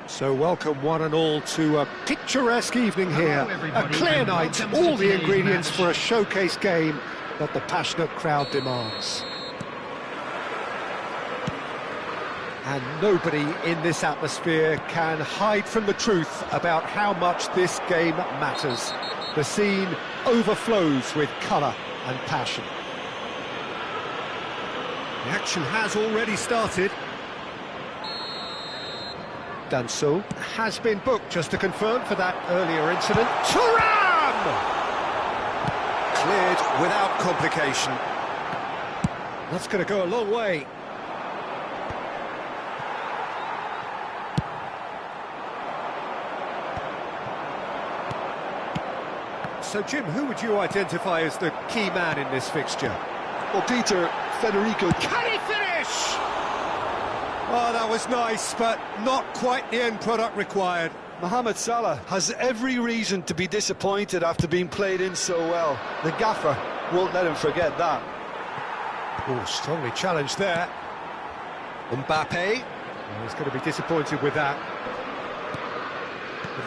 So welcome one and all to a picturesque evening here, a clear night, all the ingredients for a showcase game that the passionate crowd demands. And nobody in this atmosphere can hide from the truth about how much this game matters. The scene overflows with colour and passion. The action has already started. Danso has been booked, just to confirm, for that earlier incident. Thuram! Cleared without complication. That's going to go a long way. So, Jim, who would you identify as the key man in this fixture? Well, Peter, Federico... Can he finish? Oh, that was nice, but not quite the end product required. Mohamed Salah has every reason to be disappointed after being played in so well. The gaffer won't let him forget that. Oh, strongly challenged there. Mbappe. Oh, he's going to be disappointed with that.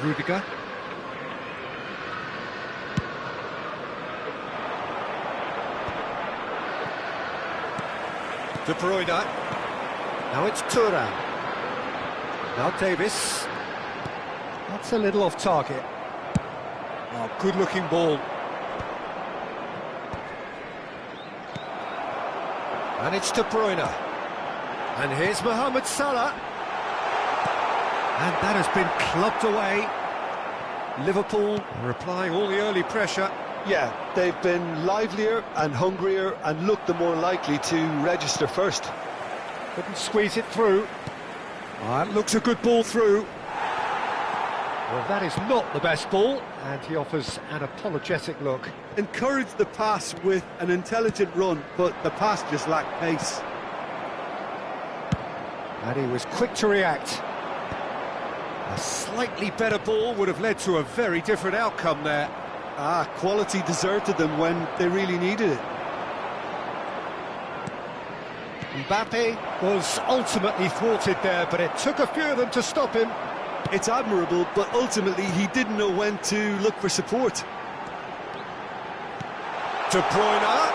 Rudiger. De Bruyne. Now it's Thuram. Now Davis. That's a little off target. Oh, good-looking ball. And it's De Bruyne. And here's Mohamed Salah. And that has been clubbed away. Liverpool are applying all the early pressure. Yeah, they've been livelier and hungrier and looked the more likely to register first. Couldn't squeeze it through. That looks a good ball through. Well, that is not the best ball, and he offers an apologetic look. Encouraged the pass with an intelligent run, but the pass just lacked pace. And he was quick to react. A slightly better ball would have led to a very different outcome there. Quality deserted them when they really needed it. Mbappe was ultimately thwarted there, but it took a few of them to stop him. It's admirable, but ultimately he didn't know when to look for support. De Bruyne.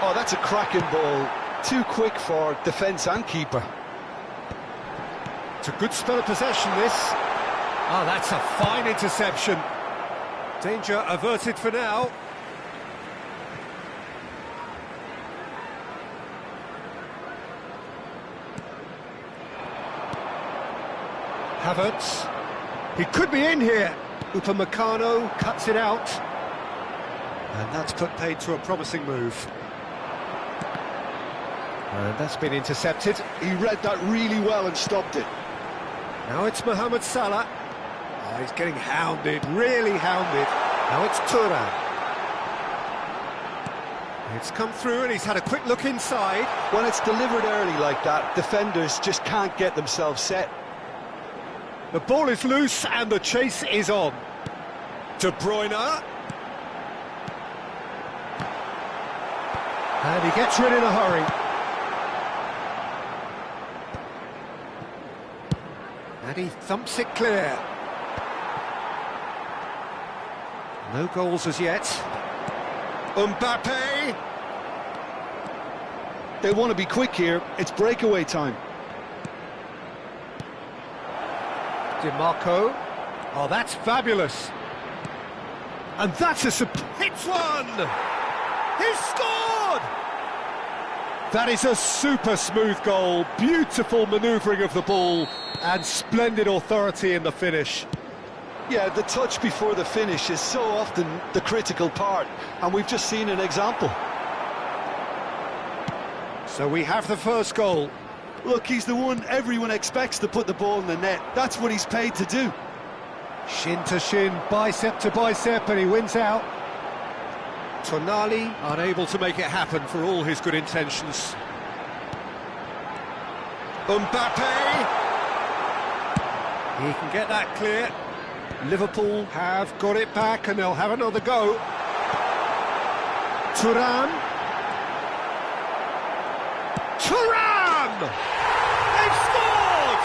Oh, that's a cracking ball. Too quick for defence and keeper. It's a good spell of possession, this. Oh, that's a fine interception. Danger averted for now. Havertz. He could be in here. Upamecano cuts it out. And that's put paid to a promising move. And that's been intercepted. He read that really well and stopped it. Now it's Mohamed Salah. Oh, he's getting hounded, really hounded. Now it's Thuram. It's come through and he's had a quick look inside. When it's delivered early like that, defenders just can't get themselves set. The ball is loose and the chase is on. De Bruyne. And he gets rid in a hurry. And he thumps it clear. No goals as yet. Mbappe! They want to be quick here. It's breakaway time. DiMarco. Oh, that's fabulous. And that's a hits one! He's scored! That is a super smooth goal. Beautiful manoeuvring of the ball and splendid authority in the finish. Yeah, the touch before the finish is so often the critical part, and we've just seen an example. So we have the first goal. Look, he's the one everyone expects to put the ball in the net. That's what he's paid to do. Shin to shin, bicep to bicep, and he wins out. Tonali unable to make it happen for all his good intentions. Mbappe! He can get that clear. Liverpool have got it back and they'll have another go. Thuram! They've scored!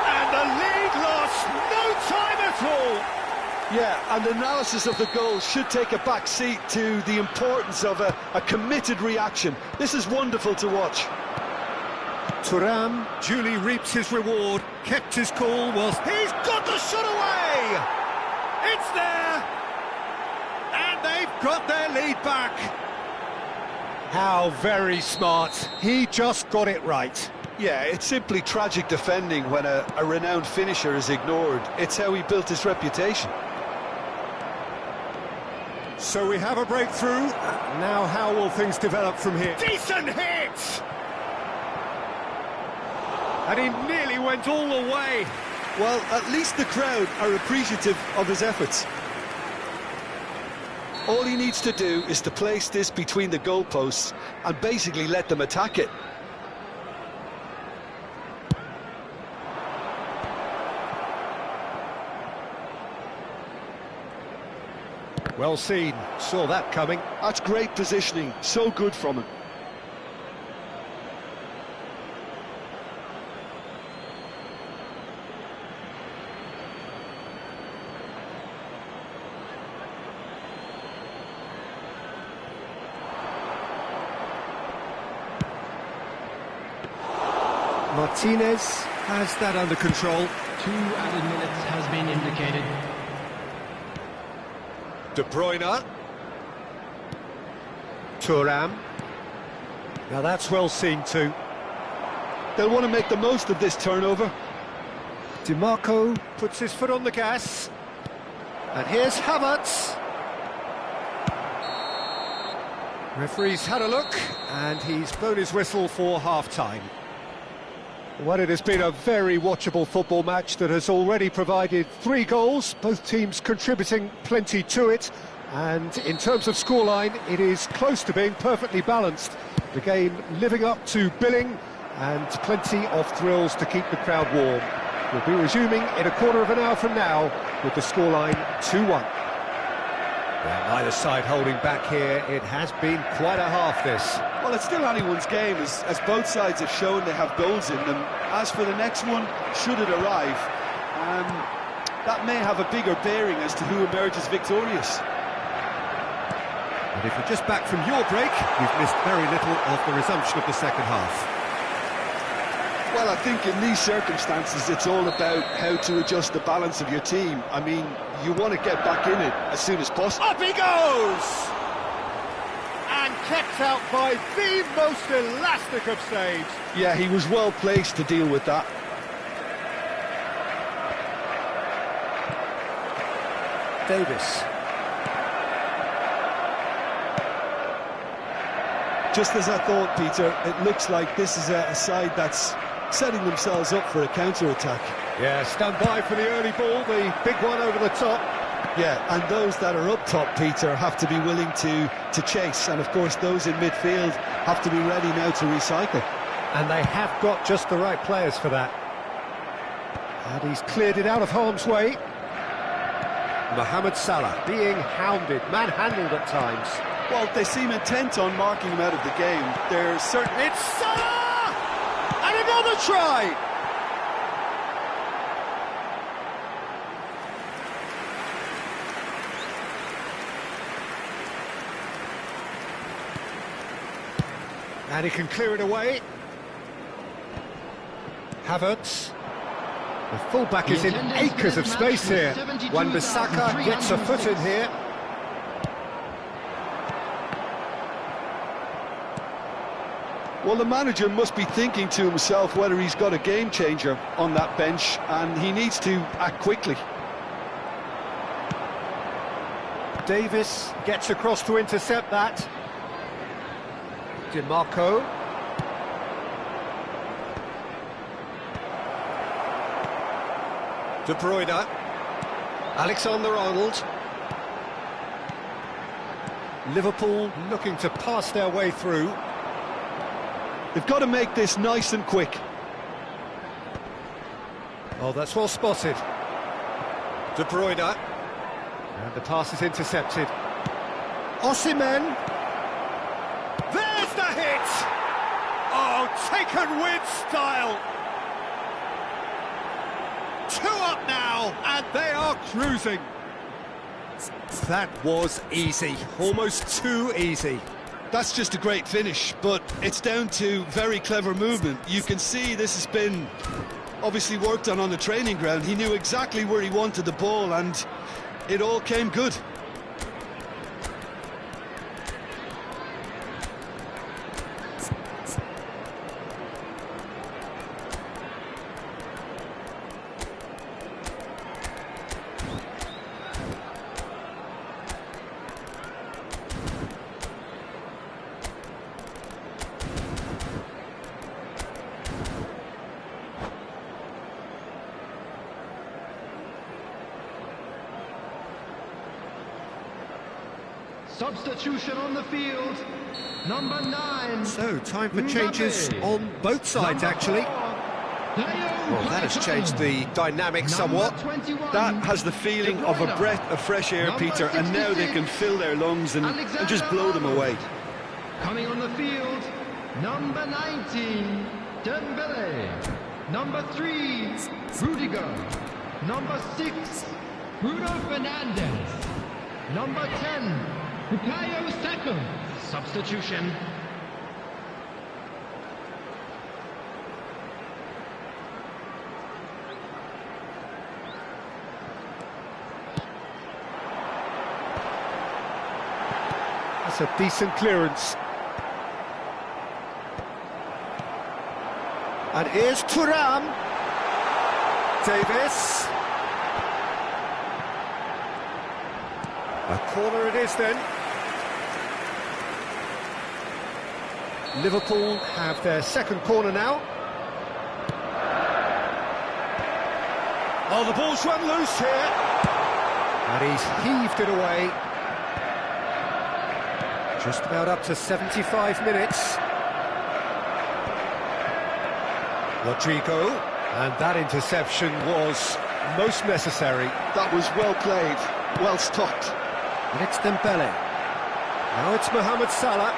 And the lead lost no time at all! Yeah, and analysis of the goal should take a back seat to the importance of a committed reaction. This is wonderful to watch. Thuram duly reaps his reward, kept his cool whilst he's got the shot away! It's there! And they've got their lead back. How very smart. He just got it right. Yeah, it's simply tragic defending when a renowned finisher is ignored. It's how he built his reputation. So we have a breakthrough. Now how will things develop from here? Decent hit! And he nearly went all the way. Well, at least the crowd are appreciative of his efforts. All he needs to do is to place this between the goalposts and basically let them attack it. Well seen, saw that coming. That's great positioning, so good from him. Martinez has that under control. 2 added minutes has been indicated. De Bruyne. Thuram. Now that's well seen too. They'll want to make the most of this turnover. DiMarco puts his foot on the gas. And here's Havertz. Referee's had a look, and he's blown his whistle for half-time. Well, it has been a very watchable football match that has already provided 3 goals, both teams contributing plenty to it. And in terms of scoreline, it is close to being perfectly balanced. The game living up to billing and plenty of thrills to keep the crowd warm. We'll be resuming in a quarter of an hour from now with the scoreline 2-1. Well, neither side holding back here. It has been quite a half, this. Well, it's still anyone's game, as both sides have shown they have goals in them. As for the next one, should it arrive, that may have a bigger bearing as to who emerges victorious. And And if you're just back from your break, you've missed very little of the resumption of the second half. Well, I think in these circumstances, it's all about how to adjust the balance of your team. I mean, you want to get back in it as soon as possible. Up he goes! And kept out by the most elastic of saves. Yeah, he was well placed to deal with that. Davis. Just as I thought, Peter, it looks like this is a side that's setting themselves up for a counter-attack. Yeah, stand by for the early ball, the big one over the top. Yeah, and those that are up top, Peter, have to be willing to chase. And, of course, those in midfield have to be ready now to recycle. And they have got just the right players for that. And he's cleared it out of harm's way. Mohamed Salah being hounded, manhandled at times. Well, they seem intent on marking him out of the game. They're certain... It's Salah! And another try! And he can clear it away. Havertz. The fullback is in acres of space here. Wan-Bissaka gets a foot in here. Well, the manager must be thinking to himself whether he's got a game changer on that bench, and he needs to act quickly. Davis gets across to intercept that. DiMarco. De Bruyne. Alexander-Arnold. Liverpool looking to pass their way through. They've got to make this nice and quick. Oh, that's well spotted. De Bruyne. And the pass is intercepted. Osimhen. There's the hit! Oh, taken with style. 2 up now, and they are cruising. That was easy, almost too easy. That's just a great finish, but it's down to very clever movement. You can see this has been obviously worked on the training ground. He knew exactly where he wanted the ball, and it all came good. Substitution on the field, number 9. So, time for changes on both sides, actually. Well, that has changed the dynamic somewhat. That has the feeling of a breath of fresh air, Peter, and now they can fill their lungs and just blow them away. Coming on the field, number 19, Dembele. Number 3, Rudiger. Number 6, Bruno Fernandes. Number 10, Bukayo Saka. Substitution. That's a decent clearance. And here's Thuram. Davis. A corner it is then. Liverpool have their second corner now. Oh, the ball's run loose here. And he's heaved it away. Just about up to 75 minutes. Rodrigo, and that interception was most necessary. That was well played, well stopped. And it's Dembele. Now it's Mohamed Salah.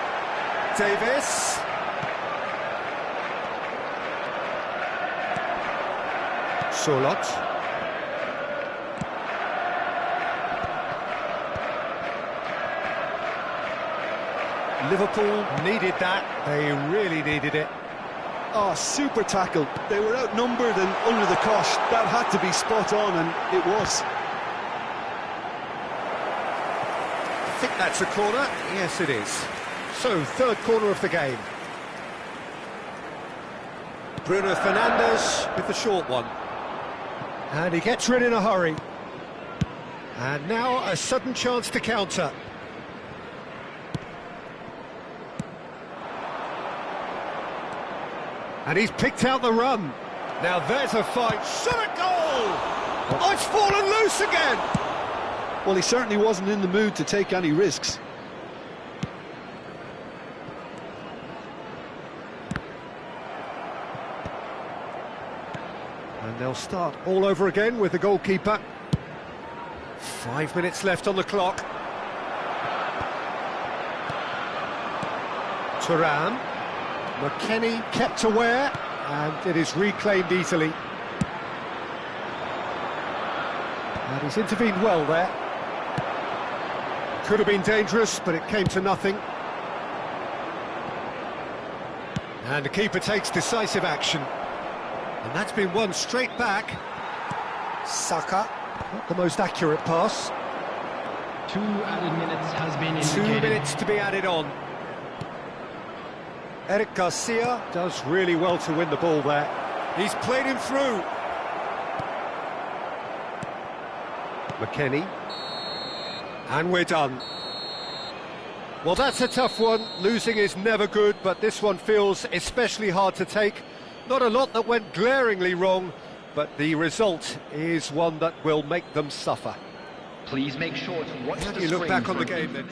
Davis. Sorloth. Liverpool needed that. They really needed it. Oh, super tackle. They were outnumbered and under the cosh. That had to be spot on, and it was. I think that's a corner. Yes, it is. So, third corner of the game. Bruno Fernandes with the short one. And he gets rid in a hurry. And now a sudden chance to counter. And he's picked out the run. Now there's a fight. Shot a goal! Oh, it's fallen loose again! Well, he certainly wasn't in the mood to take any risks. And they'll start all over again with the goalkeeper. 5 minutes left on the clock. Thuram. McKennie kept aware, and it is reclaimed easily. And he's intervened well there. Could have been dangerous, but it came to nothing. And the keeper takes decisive action. And that's been won straight back. Saka, not the most accurate pass. 2 added minutes has been indicated. 2 minutes to be added on. Eric Garcia does really well to win the ball there. He's played him through. McKennie. And we're done. Well, that's a tough one. Losing is never good, but this one feels especially hard to take. Not a lot that went glaringly wrong, but the result is one that will make them suffer. Please make sure to watch How the do you look screen back on for the game then?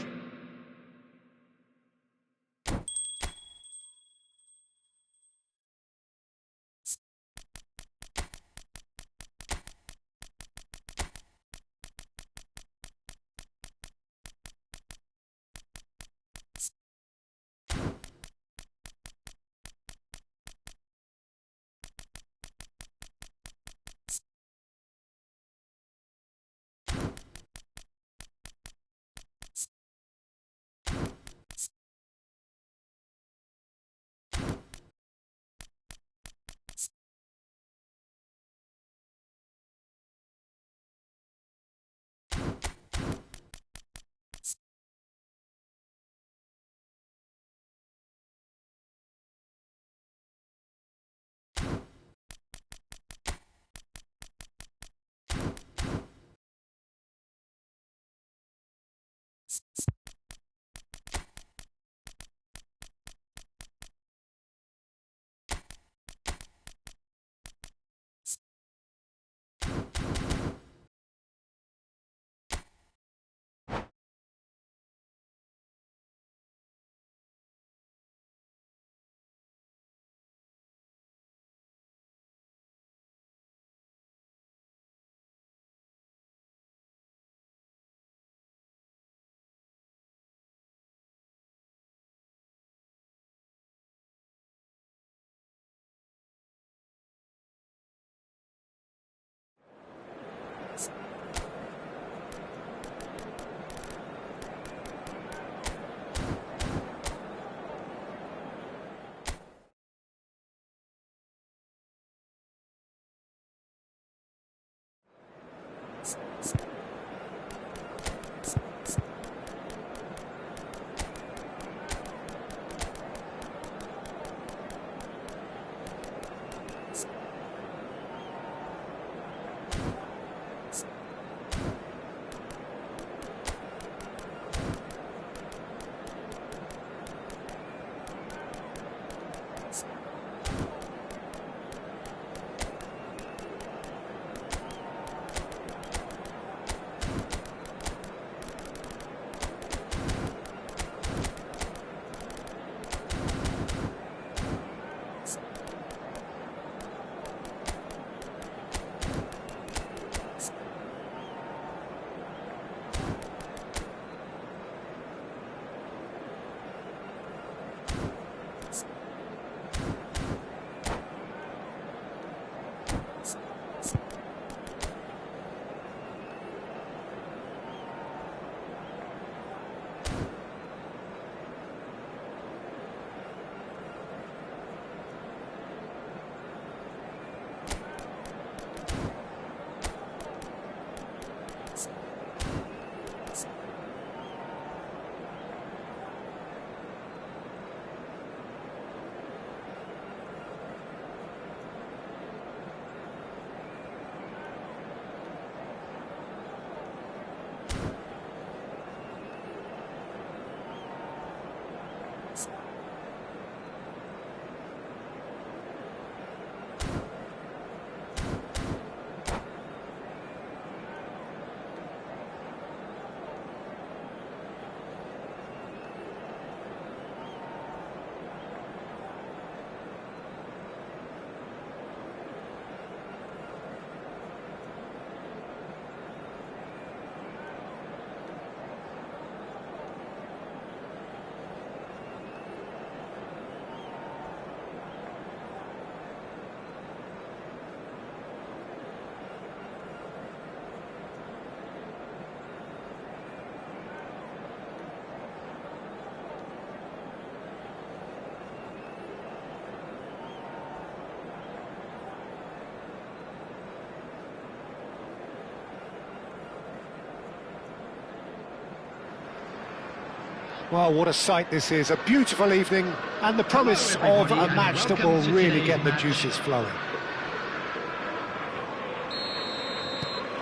Well, what a sight this is, a beautiful evening, and the promise of a match that will really get the juices flowing.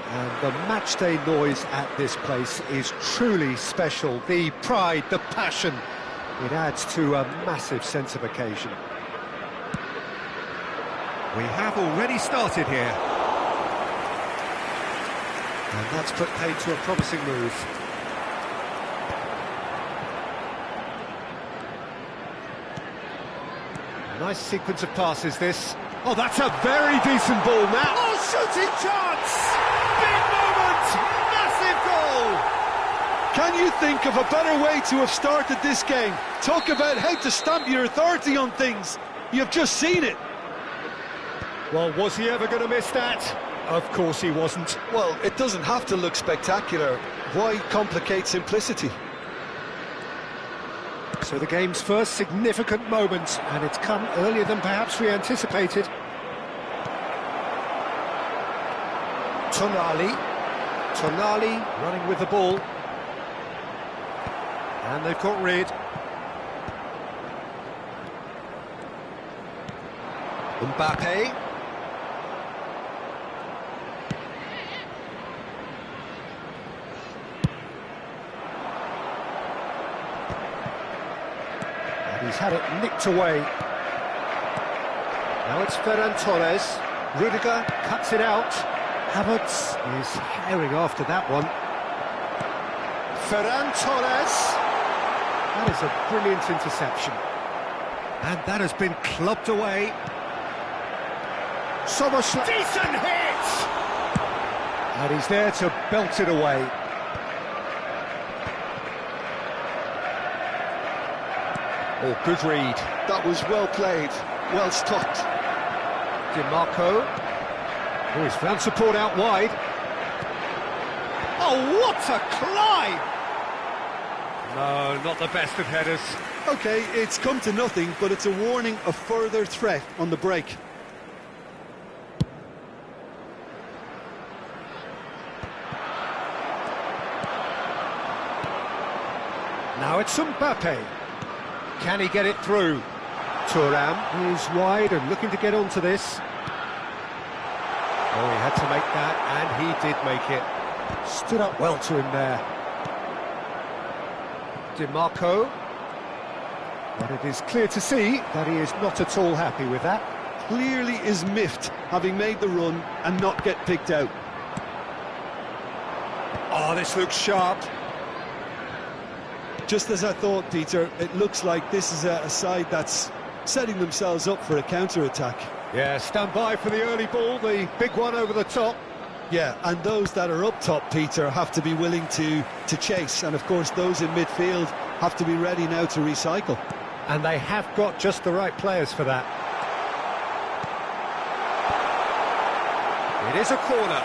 And the matchday noise at this place is truly special. The pride, the passion, it adds to a massive sense of occasion. We have already started here. And that's put paid to a promising move. Nice sequence of passes, this. Oh, that's a very decent ball now. Oh, shooting chance! Big moment! Massive goal! Can you think of a better way to have started this game? Talk about how to stamp your authority on things. You've just seen it. Well, was he ever going to miss that? Of course he wasn't. Well, it doesn't have to look spectacular. Why complicate simplicity? So the game's first significant moment, and it's come earlier than perhaps we anticipated. Tonali running with the ball. And they've got rid. Mbappe. He's had it nicked away. Now it's Ferran Torres. Rudiger cuts it out. Havertz is herring after that one. Ferran Torres. That is a brilliant interception. And that has been clubbed away. Soboslai. Decent hit! And he's there to belt it away. Oh, good read. That was well played, well stopped. DiMarco. Oh, he's found support out wide. Oh, what a climb! No, not the best of headers. OK, it's come to nothing, but it's a warning of further threat on the break. Now it's Mbappe. Can he get it through? Thuram is wide and looking to get onto this. Oh, he had to make that, and he did make it. Stood up well to him there. DiMarco. But it is clear to see that he is not at all happy with that. Clearly is miffed, having made the run and not get picked out. Oh, this looks sharp. Just as I thought, Peter, it looks like this is a side that's setting themselves up for a counter-attack. Yeah, stand by for the early ball, the big one over the top. Yeah, and those that are up top, Peter, have to be willing to chase. And, of course, those in midfield have to be ready now to recycle. And they have got just the right players for that. It is a corner.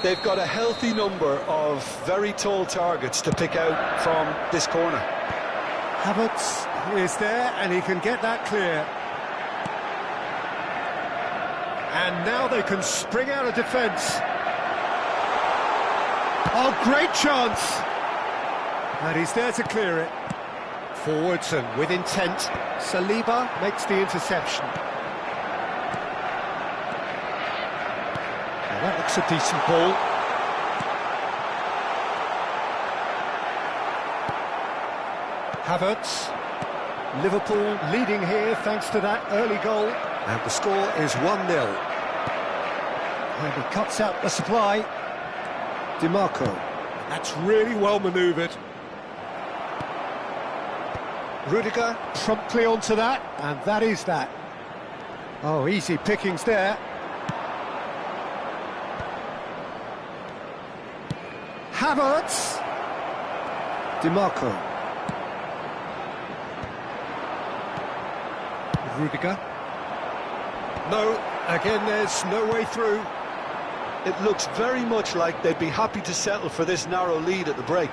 They've got a healthy number of very tall targets to pick out from this corner. Havertz is there, and he can get that clear. And now they can spring out of defence. Oh, great chance! And he's there to clear it. Forwards and with intent. Saliba makes the interception. Now that looks a decent ball. Havertz. Liverpool leading here thanks to that early goal. And the score is 1-0. And he cuts out the supply. DiMarco. That's really well manoeuvred. Rudiger promptly onto that, and that is that. Oh, easy pickings there. Havertz. DiMarco. Rudiger. No, again there's no way through. It looks very much like they'd be happy to settle for this narrow lead at the break.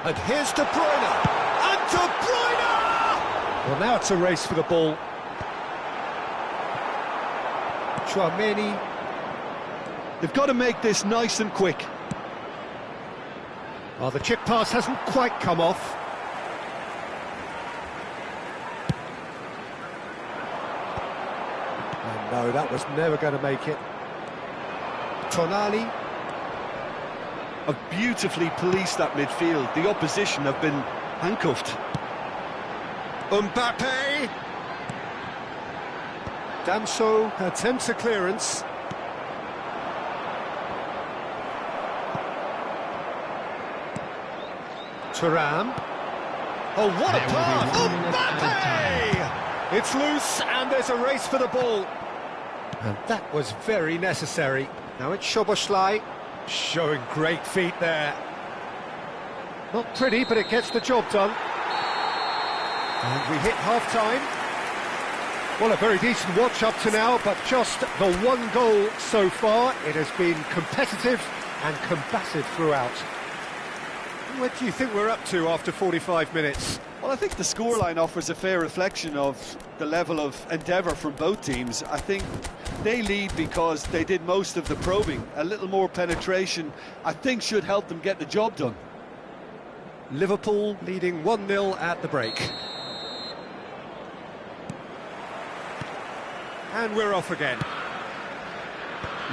And here's De Bruyne. And De Bruyne! Well, now it's a race for the ball. Tchouameni. They've got to make this nice and quick. Well, the chip pass hasn't quite come off. And no, that was never going to make it. Tonali. Have beautifully policed that midfield. The opposition have been handcuffed. Mbappe. Damso attempts a clearance. Thuram. Oh, what a pass! Mbappe! It's loose and there's a race for the ball. And that was very necessary. Now it's Szoboszlai, showing great feet there. Not pretty, but it gets the job done. And we hit half-time. Well, a very decent watch up to now, but just the one goal so far. It has been competitive and combative throughout. What do you think we're up to after 45 minutes? Well, I think the scoreline offers a fair reflection of the level of endeavour from both teams. I think they lead because they did most of the probing. A little more penetration, I think, should help them get the job done. Liverpool leading 1-0 at the break. And we're off again.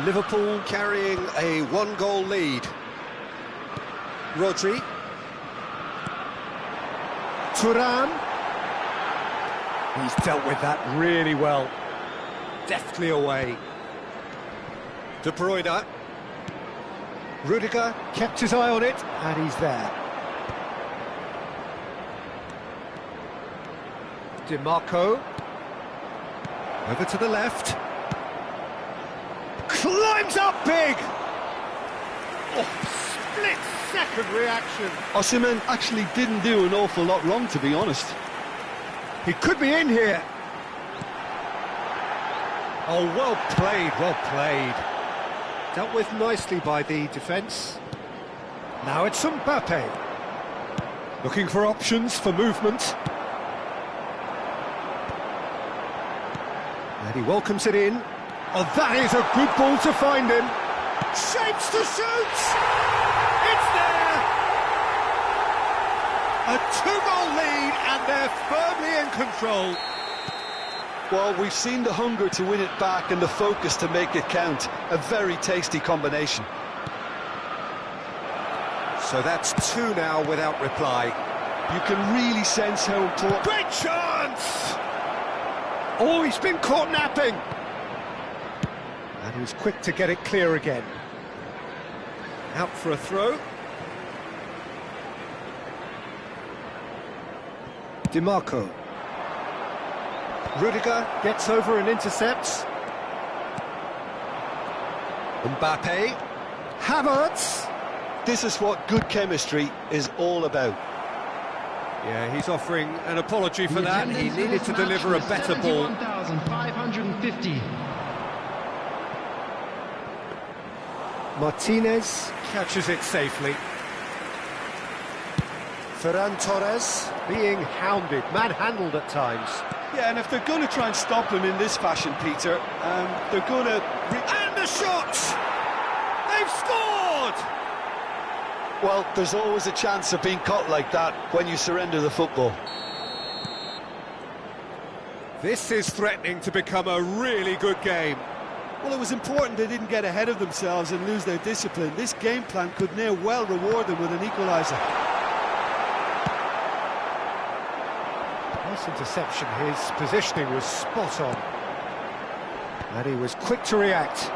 Liverpool carrying a one-goal lead. Rodri. Thuram. He's dealt with that really well. Deftly away. De Bruyne. Rudiger kept his eye on it, and he's there. DiMarco. Over to the left. Climbs up big! Oh, split-second reaction. Osimhen actually didn't do an awful lot wrong, to be honest. He could be in here. Oh, well played, well played. Dealt with nicely by the defence. Now it's Mbappe. Looking for options for movement. And he welcomes it in. Oh, that is a good ball to find him. Shapes to shoot! It's there! A two-goal lead, and they're firmly in control. Well, we've seen the hunger to win it back and the focus to make it count. A very tasty combination. So that's two now without reply. You can really sense how important... Great chance! Oh, he's been caught napping. And he was quick to get it clear again. Out for a throw. DiMarco. Rudiger gets over and intercepts. Mbappe. Havertz. This is what good chemistry is all about. Yeah, he's offering an apology for that. He needed to deliver a better ball. 71,550. Martinez catches it safely. Ferran Torres being hounded, manhandled at times. Yeah, and if they're going to try and stop him in this fashion, Peter, they're going to... And the shot! They've scored! Well, there's always a chance of being caught like that when you surrender the football. This is threatening to become a really good game. Well, it was important they didn't get ahead of themselves and lose their discipline. This game plan could now well reward them with an equaliser. Nice interception, his positioning was spot on. And he was quick to react.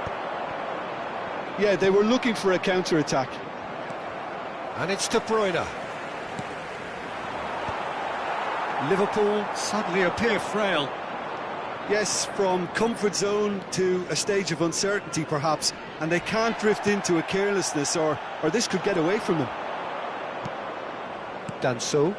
Yeah, they were looking for a counter-attack. And it's De Bruyne. Liverpool suddenly appear frail. Yes, from comfort zone to a stage of uncertainty, perhaps, and they can't drift into a carelessness, or this could get away from them. Damso.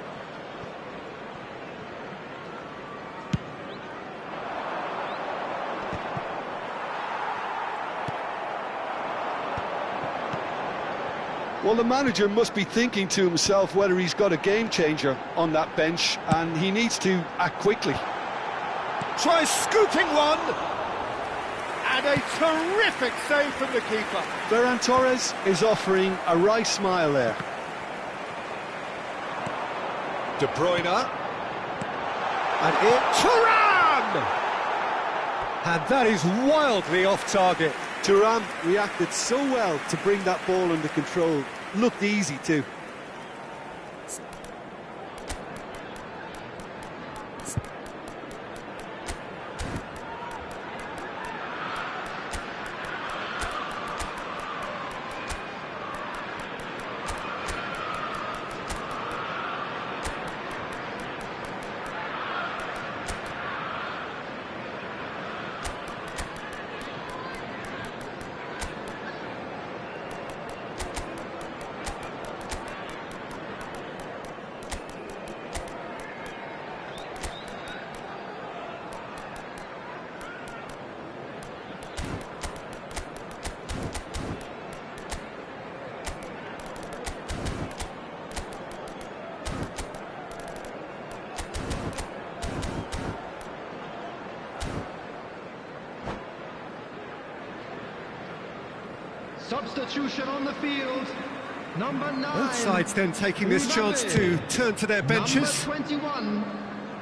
Well, the manager must be thinking to himself whether he's got a game changer on that bench, and he needs to act quickly. Tries scooping one. and a terrific save from the keeper. Ferran Torres is offering a right smile there. De Bruyne. And here, Thuram! And that is wildly off target. Thuram reacted so well to bring that ball under control. Looked easy too. Substitution on the field. Number 9. Both sides then taking this chance to turn to their benches. Number 21,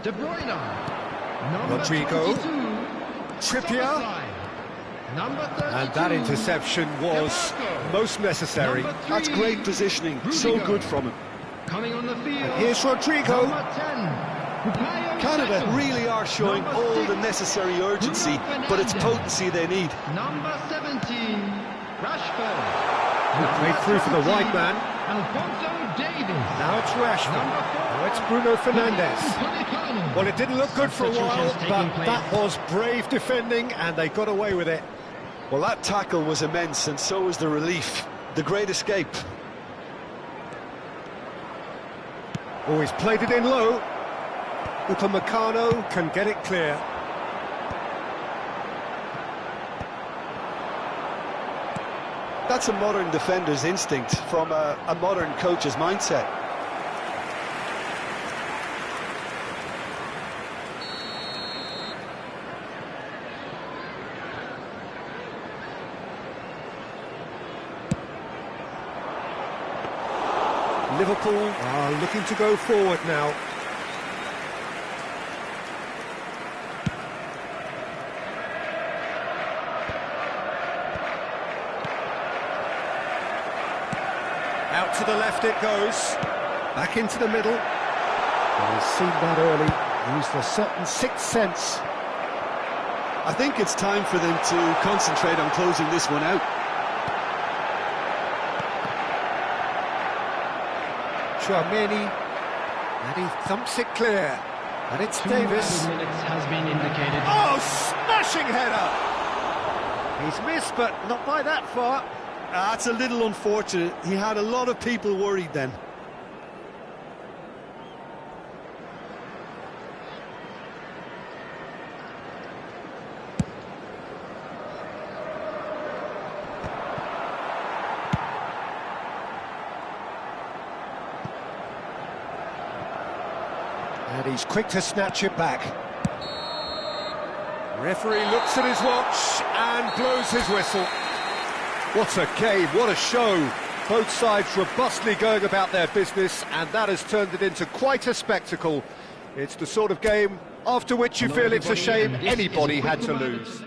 De Bruyne. Number Rodrigo. 22, Trippier. Szoboszlai. Number 32, And that interception was Demarco. most necessary. Number 3, That's great positioning, so Rudiger. good from him. Coming on the field. Here's Rodrigo. Number 10, Bukayo Canada Saka. really are showing Number all 6, the necessary urgency, Bruno but it's Fernandes. potency they need. Number 17, Rashford. Played through for the wide man. Alphonso Davies. Now it's Rashford. Number 4, Now it's Bruno Fernandes. Upamecano. Well, it didn't look good for a while, Substitutions but taking place. that was brave defending, and they got away with it. Well, that tackle was immense, and so was the relief. The great escape. Oh, he's played it in low. Upamecano can get it clear. That's a modern defender's instinct from a modern coach's mindset. Liverpool are looking to go forward now. Out to the left it goes. Back into the middle. And he's seen that early. Used a certain sixth sense. I think it's time for them to concentrate on closing this one out. Chouameni. And he thumps it clear. And it's Davis. 2 minutes has been indicated. Oh, smashing header! He's missed, but not by that far. That's a little unfortunate. He had a lot of people worried then. And he's quick to snatch it back. Referee looks at his watch and blows his whistle. What a game, what a show. Both sides robustly going about their business, and that has turned it into quite a spectacle. It's the sort of game after which you feel it's a shame anybody had to lose.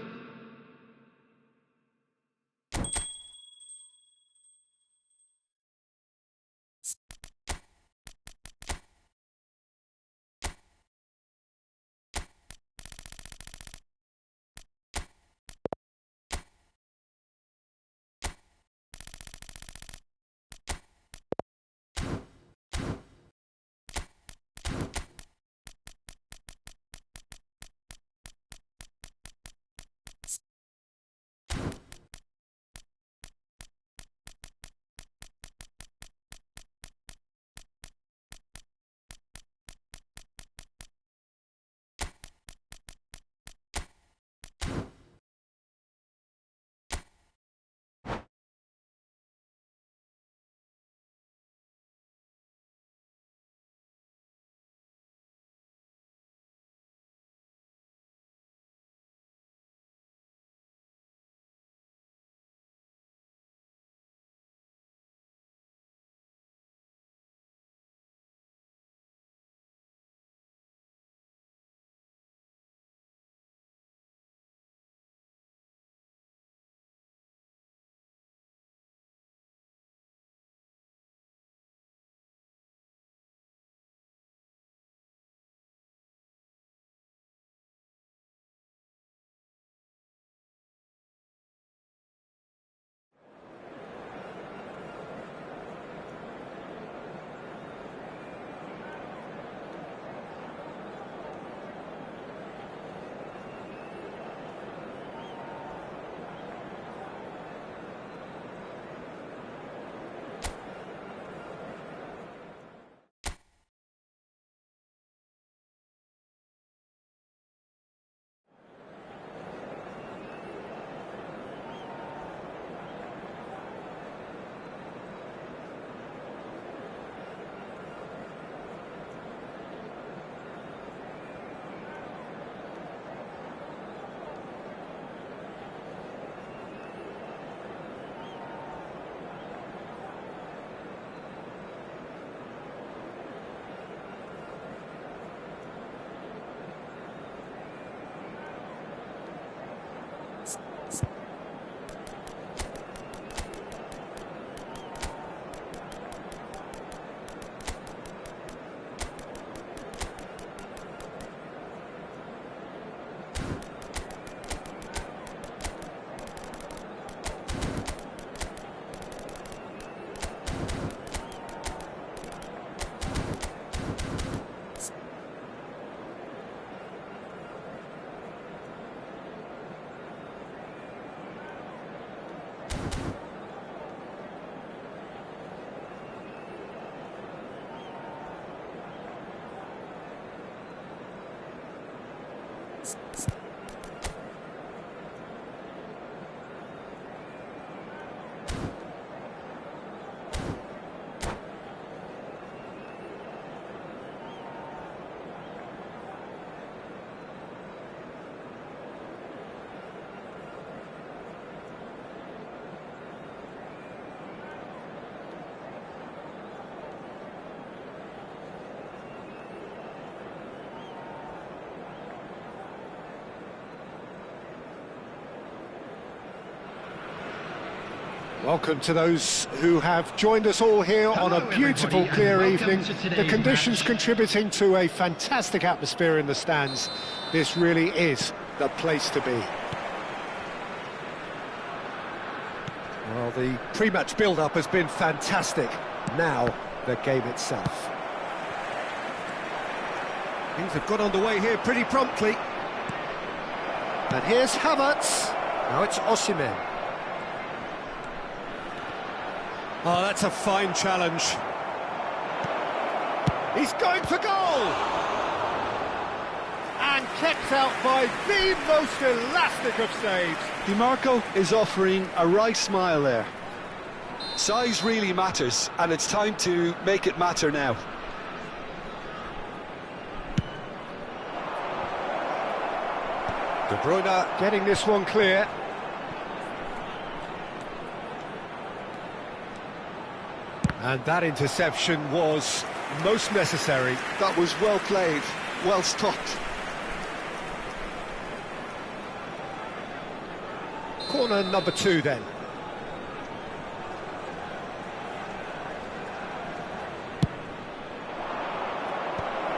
Welcome to those who have joined us all here on a beautiful, everybody, clear and evening. welcome to The today's conditions match. contributing to a fantastic atmosphere in the stands. This really is the place to be. Well, the pre-match build-up has been fantastic. Now, the game itself. Things have got underway here pretty promptly. And here's Havertz. Now it's Osimhen. Oh, that's a fine challenge. He's going for goal! And kept out by the most elastic of saves. DiMarco is offering a right smile there. Size really matters, and it's time to make it matter now. De Bruyne getting this one clear. And that interception was most necessary. That was well played, well stopped. Corner number 2 then.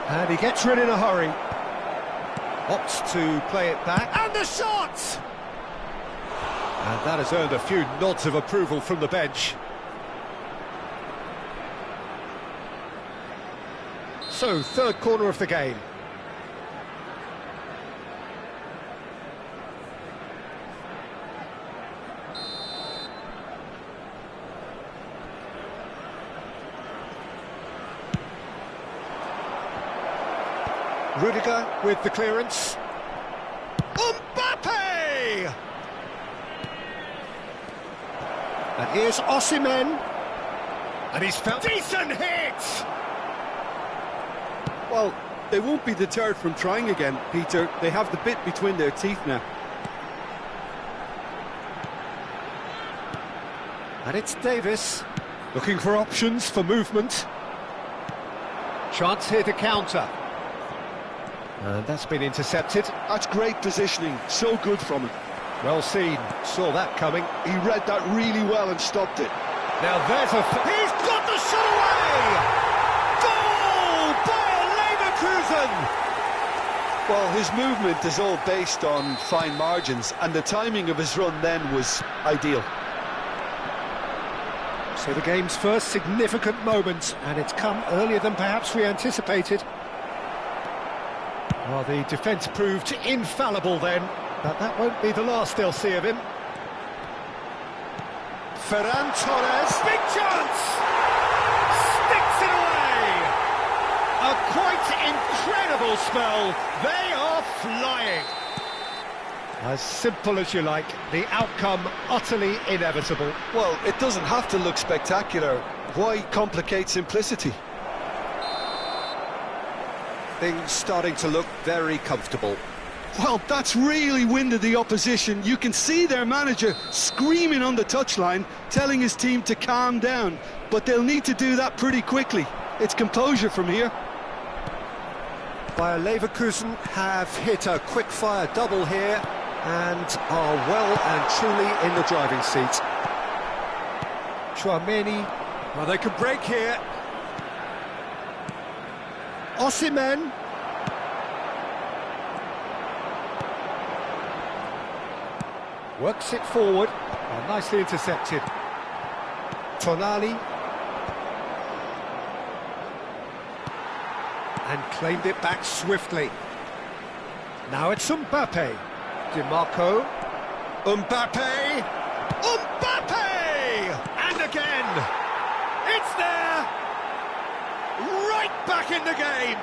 And he gets rid in a hurry. Opts to play it back. And the shot! And that has earned a few nods of approval from the bench. So, third corner of the game. Rudiger with the clearance. Mbappe! And here's Osimhen. And he's found... Decent hit! Well, they won't be deterred from trying again, Peter. They have the bit between their teeth now. And it's Davis, looking for options for movement. Chance here to counter. And that's been intercepted. That's great positioning, so good from him. Well seen, saw that coming. He read that really well and stopped it. Now there's a... He's got the shot away! Goal! Bayer Leverkusen! Well, his movement is all based on fine margins, and the timing of his run then was ideal. So the game's first significant moment, and it's come earlier than perhaps we anticipated. Well, the defence proved infallible then, but that won't be the last they'll see of him. Ferran Torres, big chance! Sticks it away! A quite incredible spell. They are flying. As simple as you like, the outcome utterly inevitable. Well, it doesn't have to look spectacular. Why complicate simplicity? Things starting to look very comfortable. Well, that's really winded the opposition. You can see their manager screaming on the touchline, telling his team to calm down. But they'll need to do that pretty quickly. It's composure from here. Bayer Leverkusen have hit a quick-fire double here and are well and truly in the driving seat. Chouameni, well, they could break here. Osimhen. Works it forward. Oh, nicely intercepted. Tonali. And claimed it back swiftly. Now it's Mbappe. DiMarco. Mbappe. Mbappe! And again. It's there. Right back in the game.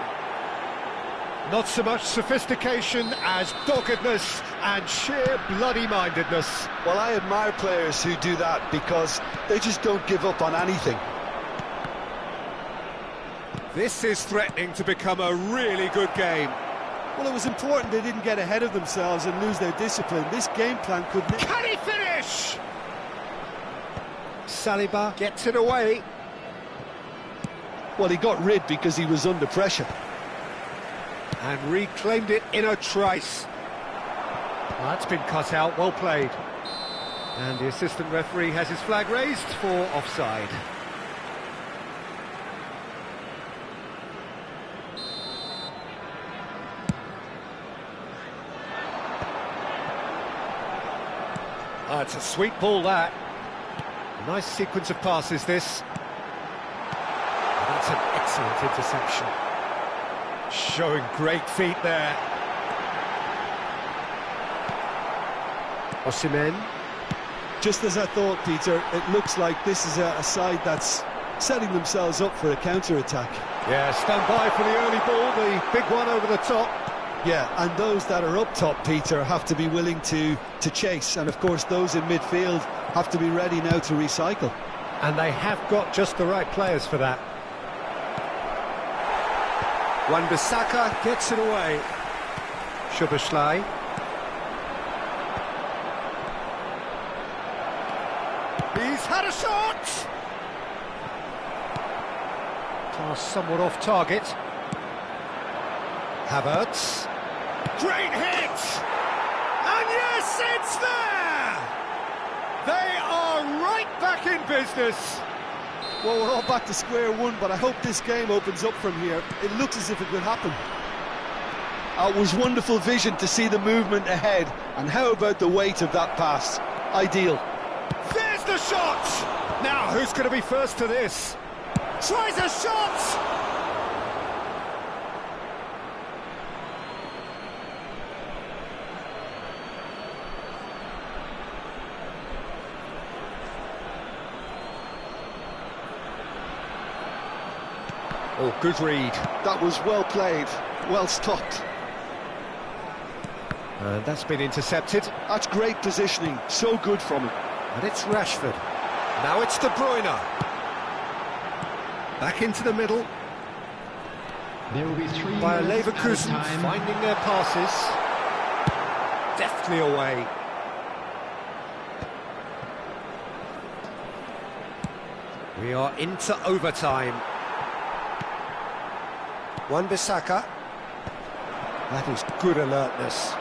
Not so much sophistication as doggedness and sheer bloody-mindedness. Well, I admire players who do that because they just don't give up on anything. This is threatening to become a really good game. Well, it was important they didn't get ahead of themselves and lose their discipline. This game plan could... Can he finish? Saliba gets it away. Well, he got rid because he was under pressure. And reclaimed it in a trice. Well, that's been cut out, well played. And the assistant referee has his flag raised for offside. Oh, it's a sweet ball, that. A nice sequence of passes, this. That's an excellent interception. Showing great feet there. Osimhen. Just as I thought, Peter, it looks like this is a side that's setting themselves up for a counter-attack. Yeah, stand by for the early ball, the big one over the top. Yeah, and those that are up top, Peter, have to be willing to chase. And, of course, those in midfield have to be ready now to recycle. And they have got just the right players for that. Wan-Bissaka gets it away. Szoboszlai. He's had a shot! Pass somewhat off target. Havertz. Great hit! And yes, it's there! They are right back in business. Well, we're all back to square one, but I hope this game opens up from here. It looks as if it could happen. It was wonderful vision to see the movement ahead. And how about the weight of that pass? Ideal. There's the shot! Now, who's going to be first to this? Tries a shot! Oh, good read. That was well played, well stopped. And that's been intercepted. That's great positioning, so good from him. And it's Rashford. Now it's De Bruyne. Back into the middle. There will be 3 By minutes Leverkusen at a time. finding their passes. Deftly away. We are into overtime. Wan-Bissaka. That is good alertness.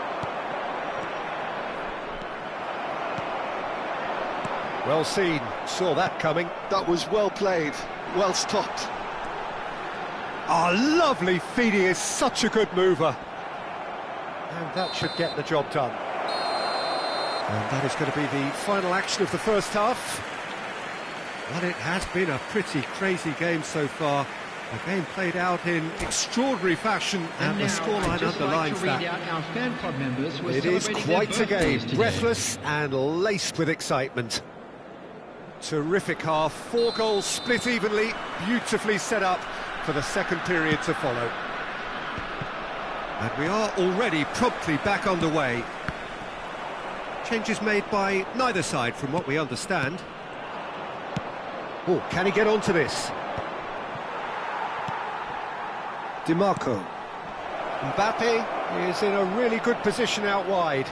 Well seen, saw that coming. That was well played, well stopped. Oh, lovely feed, he is such a good mover. And that should get the job done. And that is going to be the final action of the first half. Well, it has been a pretty crazy game so far. A game played out in extraordinary fashion, and the scoreline underlines that. It is quite a game, breathless and laced with excitement. Terrific half, 4 goals split evenly, beautifully set up for the second period to follow. And we are already promptly back underway. Changes made by neither side from what we understand. Oh, can he get onto this? DiMarco. Mbappe is in a really good position out wide.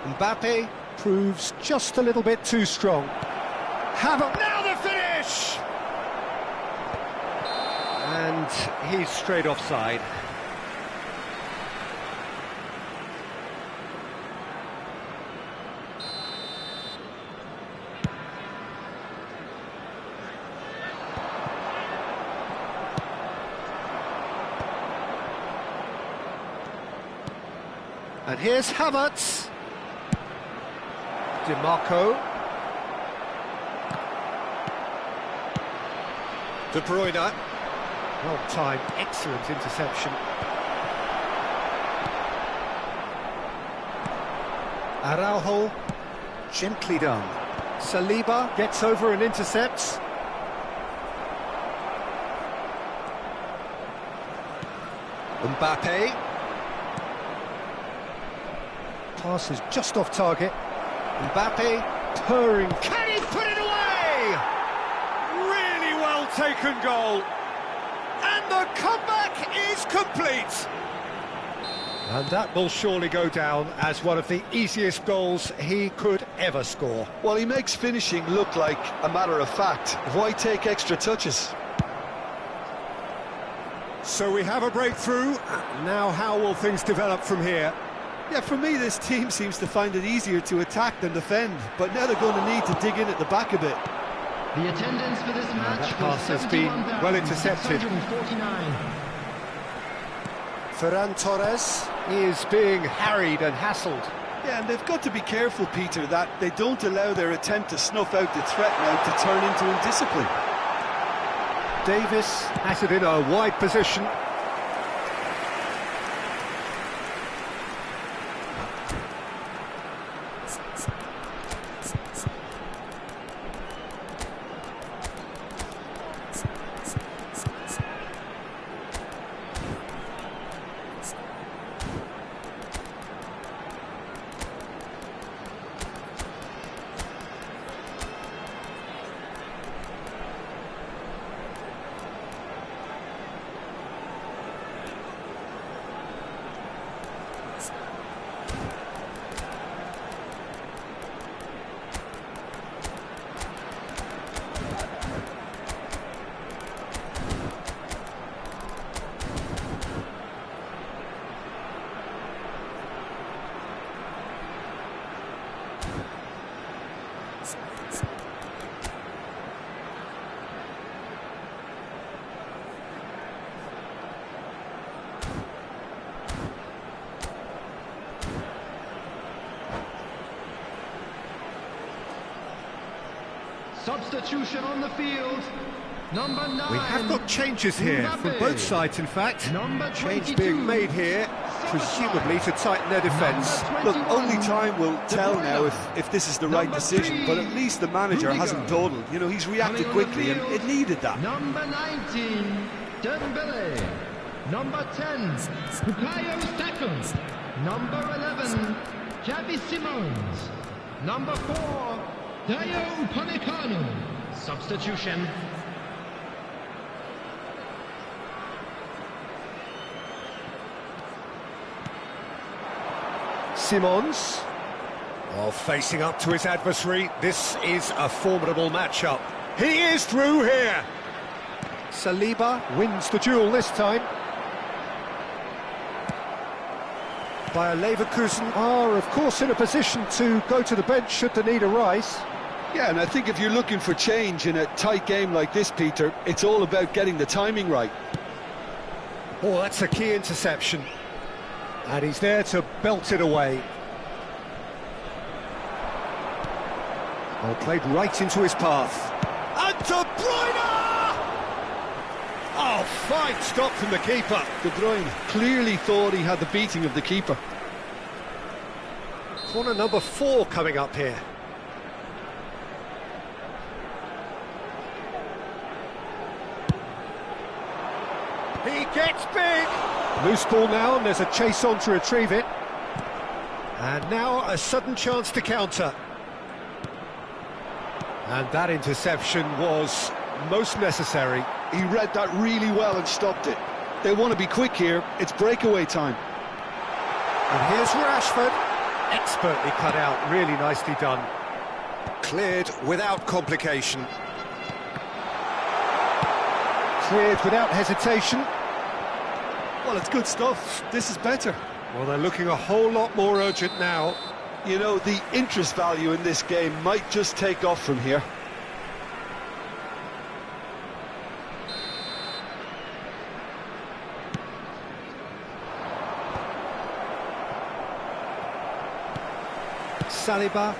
Mbappe proves just a little bit too strong. Havertz, now the finish! And he's straight offside. And here's Havertz. DiMarco. De Bruyne. Well timed, excellent interception. Araujo. Gently done. Saliba gets over and intercepts. Mbappe. Pass is just off target. Mbappe purring. Can he put it away? Really well taken goal. And the comeback is complete. And that will surely go down as one of the easiest goals he could ever score. Well, he makes finishing look like a matter of fact. Why take extra touches? So we have a breakthrough. Now how will things develop from here? Yeah, for me, this team seems to find it easier to attack than defend, but now they're going to need to dig in at the back a bit. The attendance for this match that pass has been well intercepted. 749. Ferran Torres is being harried and hassled. Yeah, and they've got to be careful, Peter, that they don't allow their attempt to snuff out the threat now to turn into indiscipline. Davis has it in a wide position. Substitution on the field. Number 9. We have got changes here from both sides, in fact. Number Change 22. being made here, presumably to tighten their defence. Look, only time will tell now if this is the right decision, but at least the manager hasn't dawdled. You know, he's reacted quickly, and it needed that. Number 19, Dembele. Number 10, Bukayo Saka. Number 11, Xavi Simons. Number 4, Dayo Upamecano. Substitution. Simons. Oh, facing up to his adversary. This is a formidable matchup. He is through here. Saliba wins the duel this time. Bayer Leverkusen are, of course, in a position to go to the bench should the need arise. Yeah, and I think if you're looking for change in a tight game like this, Peter, it's all about getting the timing right. Oh, that's a key interception. And he's there to belt it away. Oh, played right into his path. And De Bruyne! Oh, fine stop from the keeper. De Bruyne clearly thought he had the beating of the keeper. Corner number 4 coming up here. He gets big! Loose ball now, and there's a chase on to retrieve it. And now a sudden chance to counter. And that interception was most necessary. He read that really well and stopped it. They want to be quick here, it's breakaway time. And here's Rashford. Expertly cut out, really nicely done. Cleared without complication. Cleared without hesitation. Well, it's good stuff. This is better. Well, they're looking a whole lot more urgent now. You know, the interest value in this game might just take off from here. Saliba,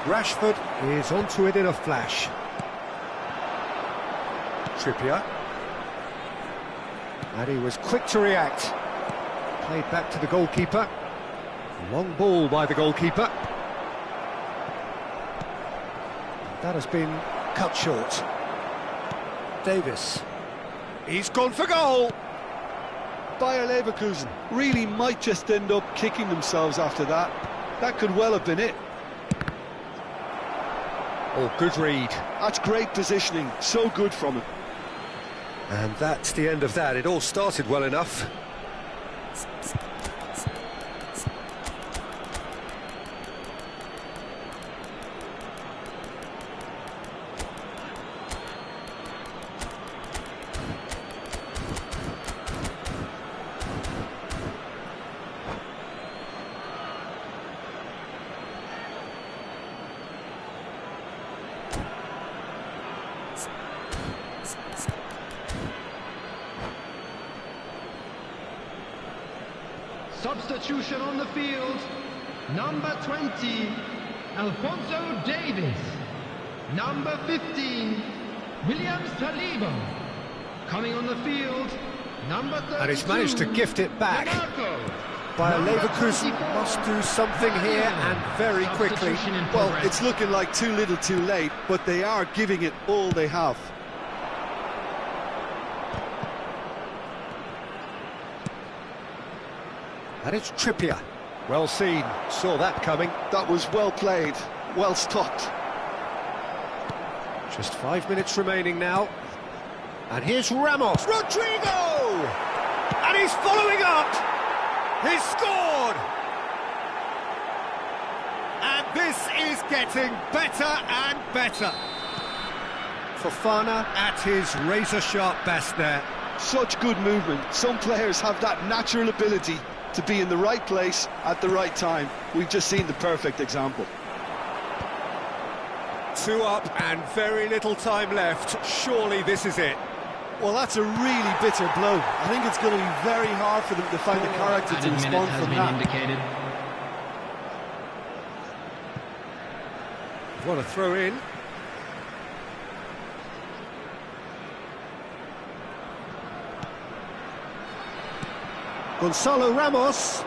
Rashford is onto it in a flash. Trippier. And he was quick to react. Played back to the goalkeeper. Long ball by the goalkeeper. That has been cut short. Davis. He's gone for goal. Bayer Leverkusen really might just end up kicking themselves after that. That could well have been it. Oh, good read. That's great positioning, so good from him. And that's the end of that. It all started well enough. Substitution on the field. Number 20, Alphonso Davies. Number 15, Williams Talibo. Coming on the field, number 32. And he's managed to gift it back. Bayer Leverkusen must do something here, and very quickly. Well, it's looking like too little too late, but they are giving it all they have. And it's Trippier. Well seen, saw that coming. That was well played, well stopped. Just 5 minutes remaining now. And here's Ramos. Rodrigo! And he's following up! He's scored! And this is getting better and better. Fofana at his razor-sharp best there. Such good movement. Some players have that natural ability to be in the right place at the right time. We've just seen the perfect example. 2 up and very little time left. Surely this is it. Well, that's a really bitter blow. I think it's going to be very hard for them to find the character to respond from that. Indicated. What a throw in. Gonzalo Ramos.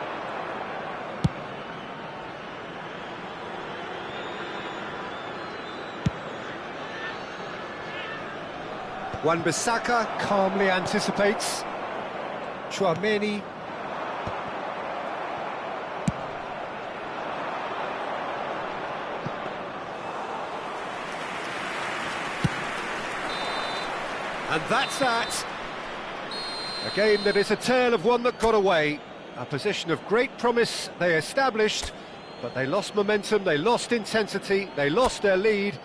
Wan-Bissaka calmly anticipates. Chouameni. And that's that. A game that is a tale of one that got away. A position of great promise they established, but they lost momentum, they lost intensity, they lost their lead.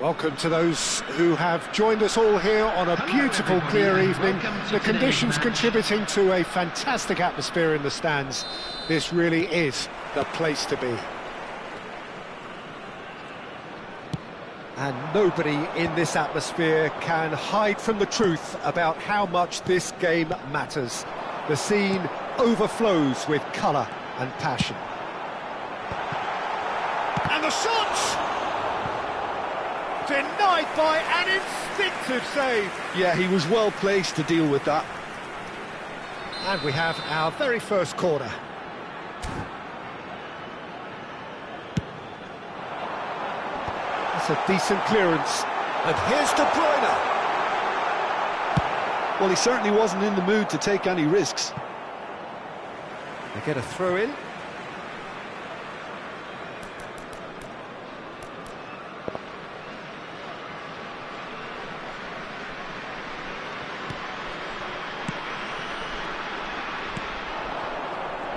Welcome to those who have joined us all here on a beautiful, clear evening. The conditions contributing to a fantastic atmosphere in the stands. This really is the place to be. And nobody in this atmosphere can hide from the truth about how much this game matters. The scene overflows with colour and passion. And the shot! Denied by an instinctive save. Yeah, he was well placed to deal with that. And we have our very first corner. That's a decent clearance. And here's De Bruyne. Well, he certainly wasn't in the mood to take any risks. They get a throw in.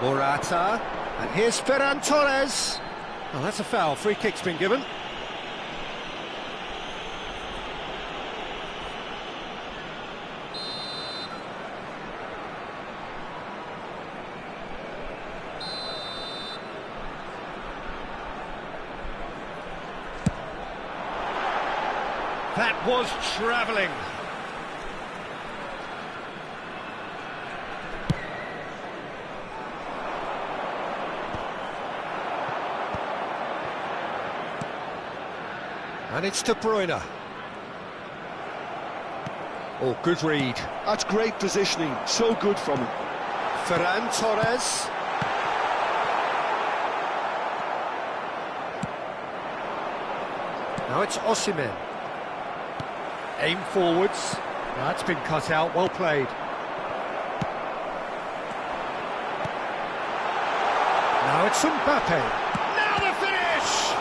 Morata, and here's Ferran Torres. Oh, that's a foul. Free kick's been given. That was travelling. And it's De Bruyne. Oh, good read. That's great positioning, so good from him. Ferran Torres. Now it's Osimhen. Aim forwards. That's been cut out, well played. Now it's Mbappe. Now the finish!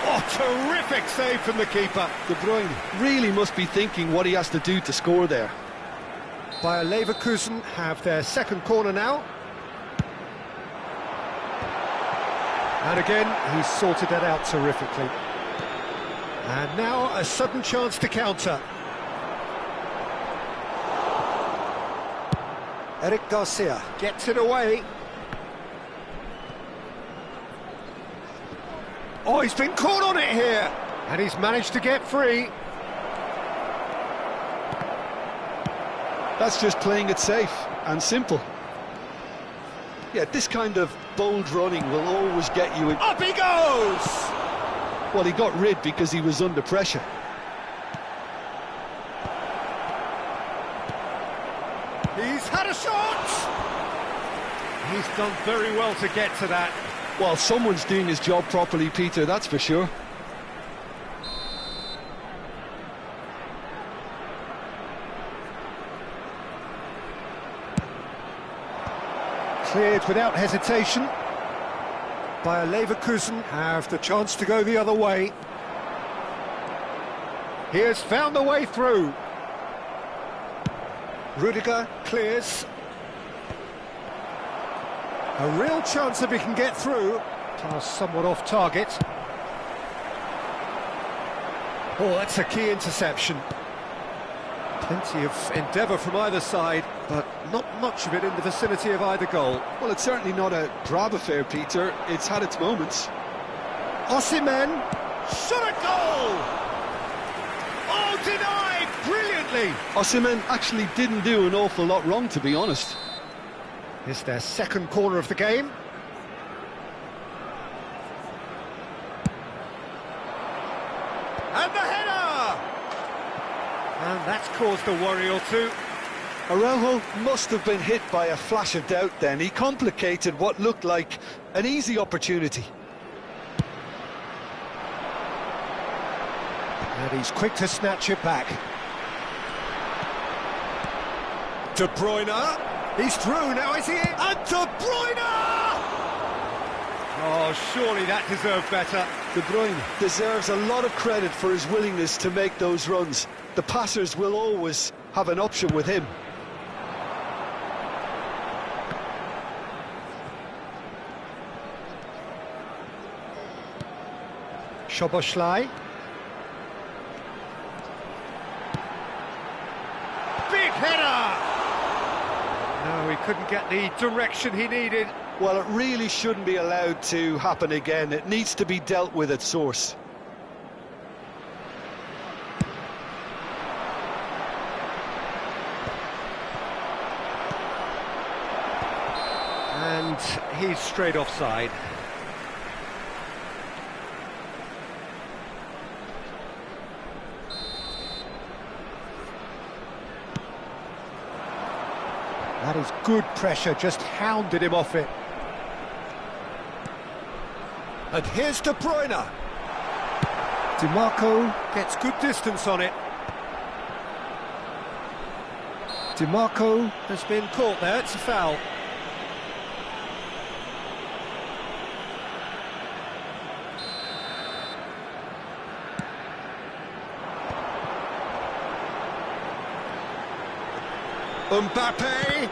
Oh, terrific save from the keeper. De Bruyne really must be thinking what he has to do to score there. Bayer Leverkusen have their second corner now. And again, he's sorted that out terrifically. And now a sudden chance to counter. Eric Garcia gets it away. Oh, he's been caught on it here. And he's managed to get free. That's just playing it safe and simple. Yeah, this kind of bold running will always get you in. Up he goes! Well, he got rid because he was under pressure. He's had a shot! He's done very well to get to that. Well, someone's doing his job properly, Peter, that's for sure. Cleared without hesitation. Bayer Leverkusen have the chance to go the other way. He has found the way through. Rudiger clears. A real chance if he can get through. Pass somewhat off target. Oh, that's a key interception. Plenty of endeavour from either side, but not much of it in the vicinity of either goal. Well, it's certainly not a grab affair, Peter. It's had its moments. Osimhen, shot a goal! Oh, denied brilliantly! Osimhen actually didn't do an awful lot wrong, to be honest. It's their second corner of the game. And the header! And that's caused a worry or two. Araujo must have been hit by a flash of doubt then. He complicated what looked like an easy opportunity. And he's quick to snatch it back. De Bruyne. He's through now, is he? And De Bruyne! Oh, surely that deserved better. De Bruyne deserves a lot of credit for his willingness to make those runs. The passers will always have an option with him. Szoboszlai. Big header! No, he couldn't get the direction he needed. Well, it really shouldn't be allowed to happen again. It needs to be dealt with at source. And he's straight offside. That is good pressure, just hounded him off it. And here's De Bruyne. DiMarco gets good distance on it. DiMarco has been caught there, it's a foul. Mbappe.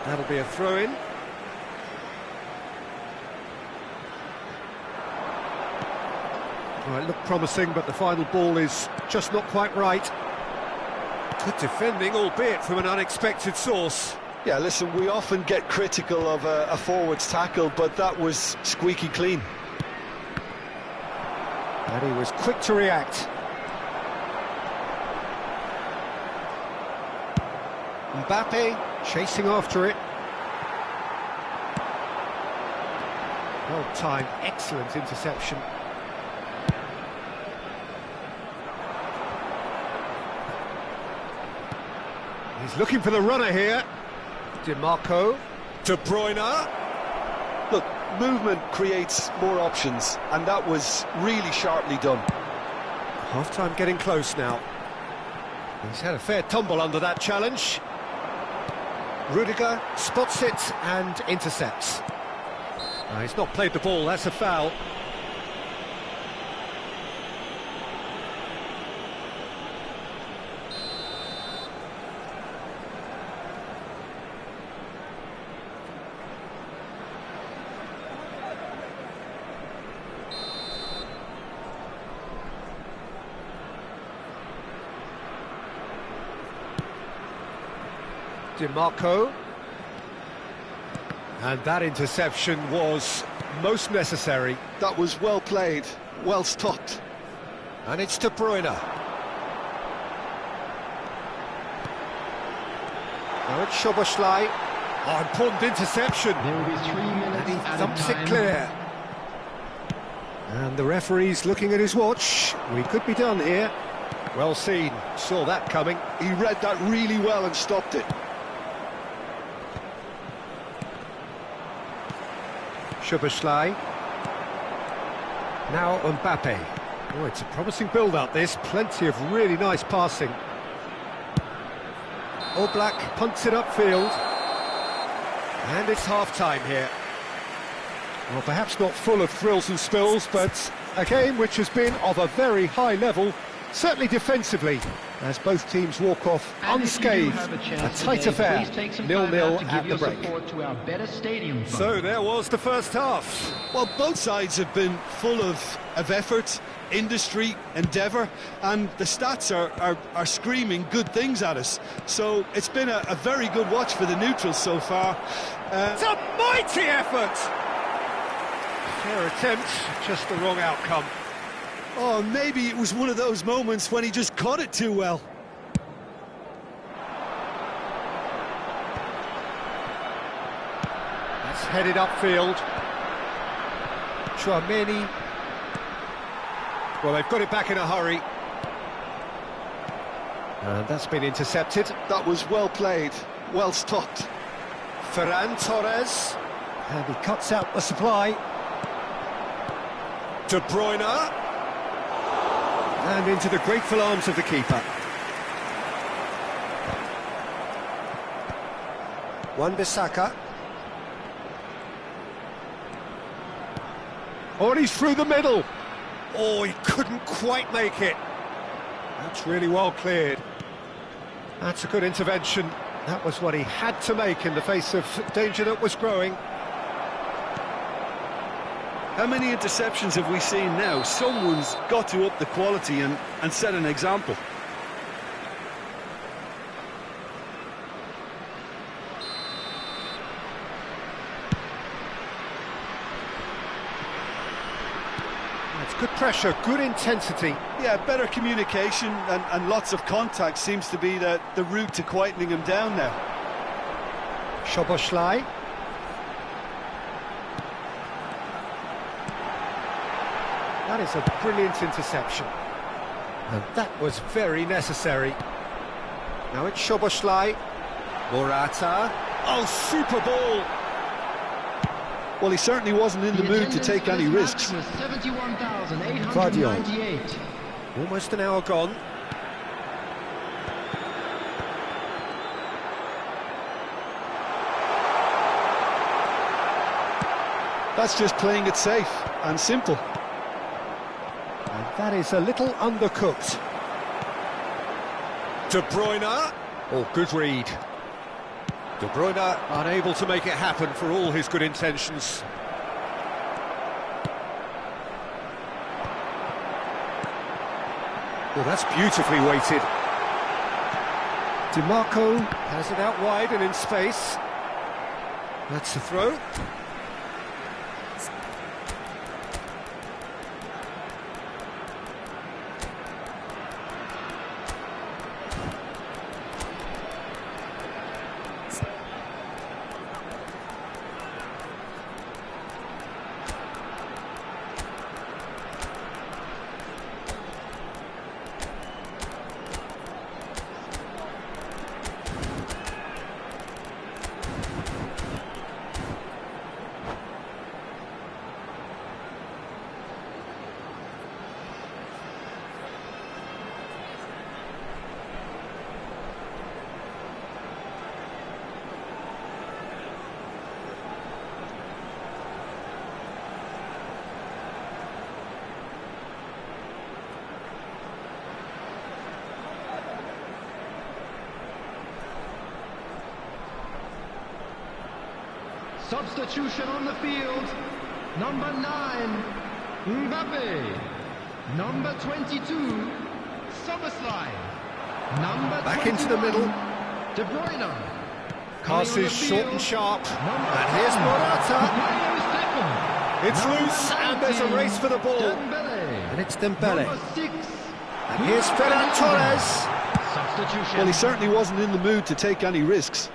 That'll be a throw-in. Well, it looked promising, but the final ball is just not quite right. Good defending, albeit from an unexpected source. Yeah, listen, we often get critical of a forward's tackle, but that was squeaky clean. And he was quick to react. Mbappe chasing after it. Well timed, excellent interception. He's looking for the runner here. DiMarco. De Bruyne. Look, movement creates more options, and that was really sharply done. Half-time getting close now. He's had a fair tumble under that challenge. Rudiger spots it and intercepts. He's not played the ball, that's a foul. DiMarco. And that interception was most necessary. That was well played, well stopped. And it's De Bruyne. Now it's Szoboszlai. Oh, important interception. There will be 3 minutes And he added thumps it time. clear. And the referee's looking at his watch. We could be done here. Well seen, saw that coming. He read that really well and stopped it. Szoboszlai. Now Mbappe. Oh, it's a promising build-up, this. Plenty of really nice passing. Oblak punts it upfield. And it's half-time here. Well, perhaps not full of thrills and spills, but a game which has been of a very high level Certainly defensively, as both teams walk off And if you do unscathed. have a chance A tight today, affair, please take some time out 0-0 to at give the your break. support to our better stadium fund. So there was the first half. Well, both sides have been full of effort, industry, endeavour, and the stats are screaming good things at us. So it's been a very good watch for the neutrals so far. It's a mighty effort! Fair attempt, just the wrong outcome. Oh, maybe it was one of those moments when he just caught it too well. That's headed upfield. Chouameni. Well, they've got it back in a hurry. And that's been intercepted. That was well played, well stopped. Ferran Torres. And he cuts out the supply. De Bruyne. And into the grateful arms of the keeper. Wan-Bissaka. Oh, and he's through the middle. Oh, he couldn't quite make it. That's really well cleared. That's a good intervention. That was what he had to make in the face of danger that was growing. How many interceptions have we seen now? Someone's got to up the quality and set an example. It's good pressure, good intensity. Yeah, better communication and lots of contact seems to be the route to quietening him down now. Szoboszlai. That is a brilliant interception. And that was very necessary. Now it's Szoboszlai. Morata. Oh, super ball! Well, he certainly wasn't in the mood to take any risks. Guardiola. Almost an hour gone. That's just playing it safe and simple. And that is a little undercooked. De Bruyne. Oh, good read. De Bruyne unable to make it happen for all his good intentions. Well, that's beautifully weighted. DiMarco has it out wide and in space. That's the throw. Substitution on the field. Number 9, Mbappe. Number 22, Szoboszlai. Number Back into the middle. De Bruyne. Passes short and sharp. And here's Morata. It's loose and there's a race for the ball. And it's Dembele. And here's Ferran Torres. Substitution. Well, he certainly wasn't in the mood to take any risks.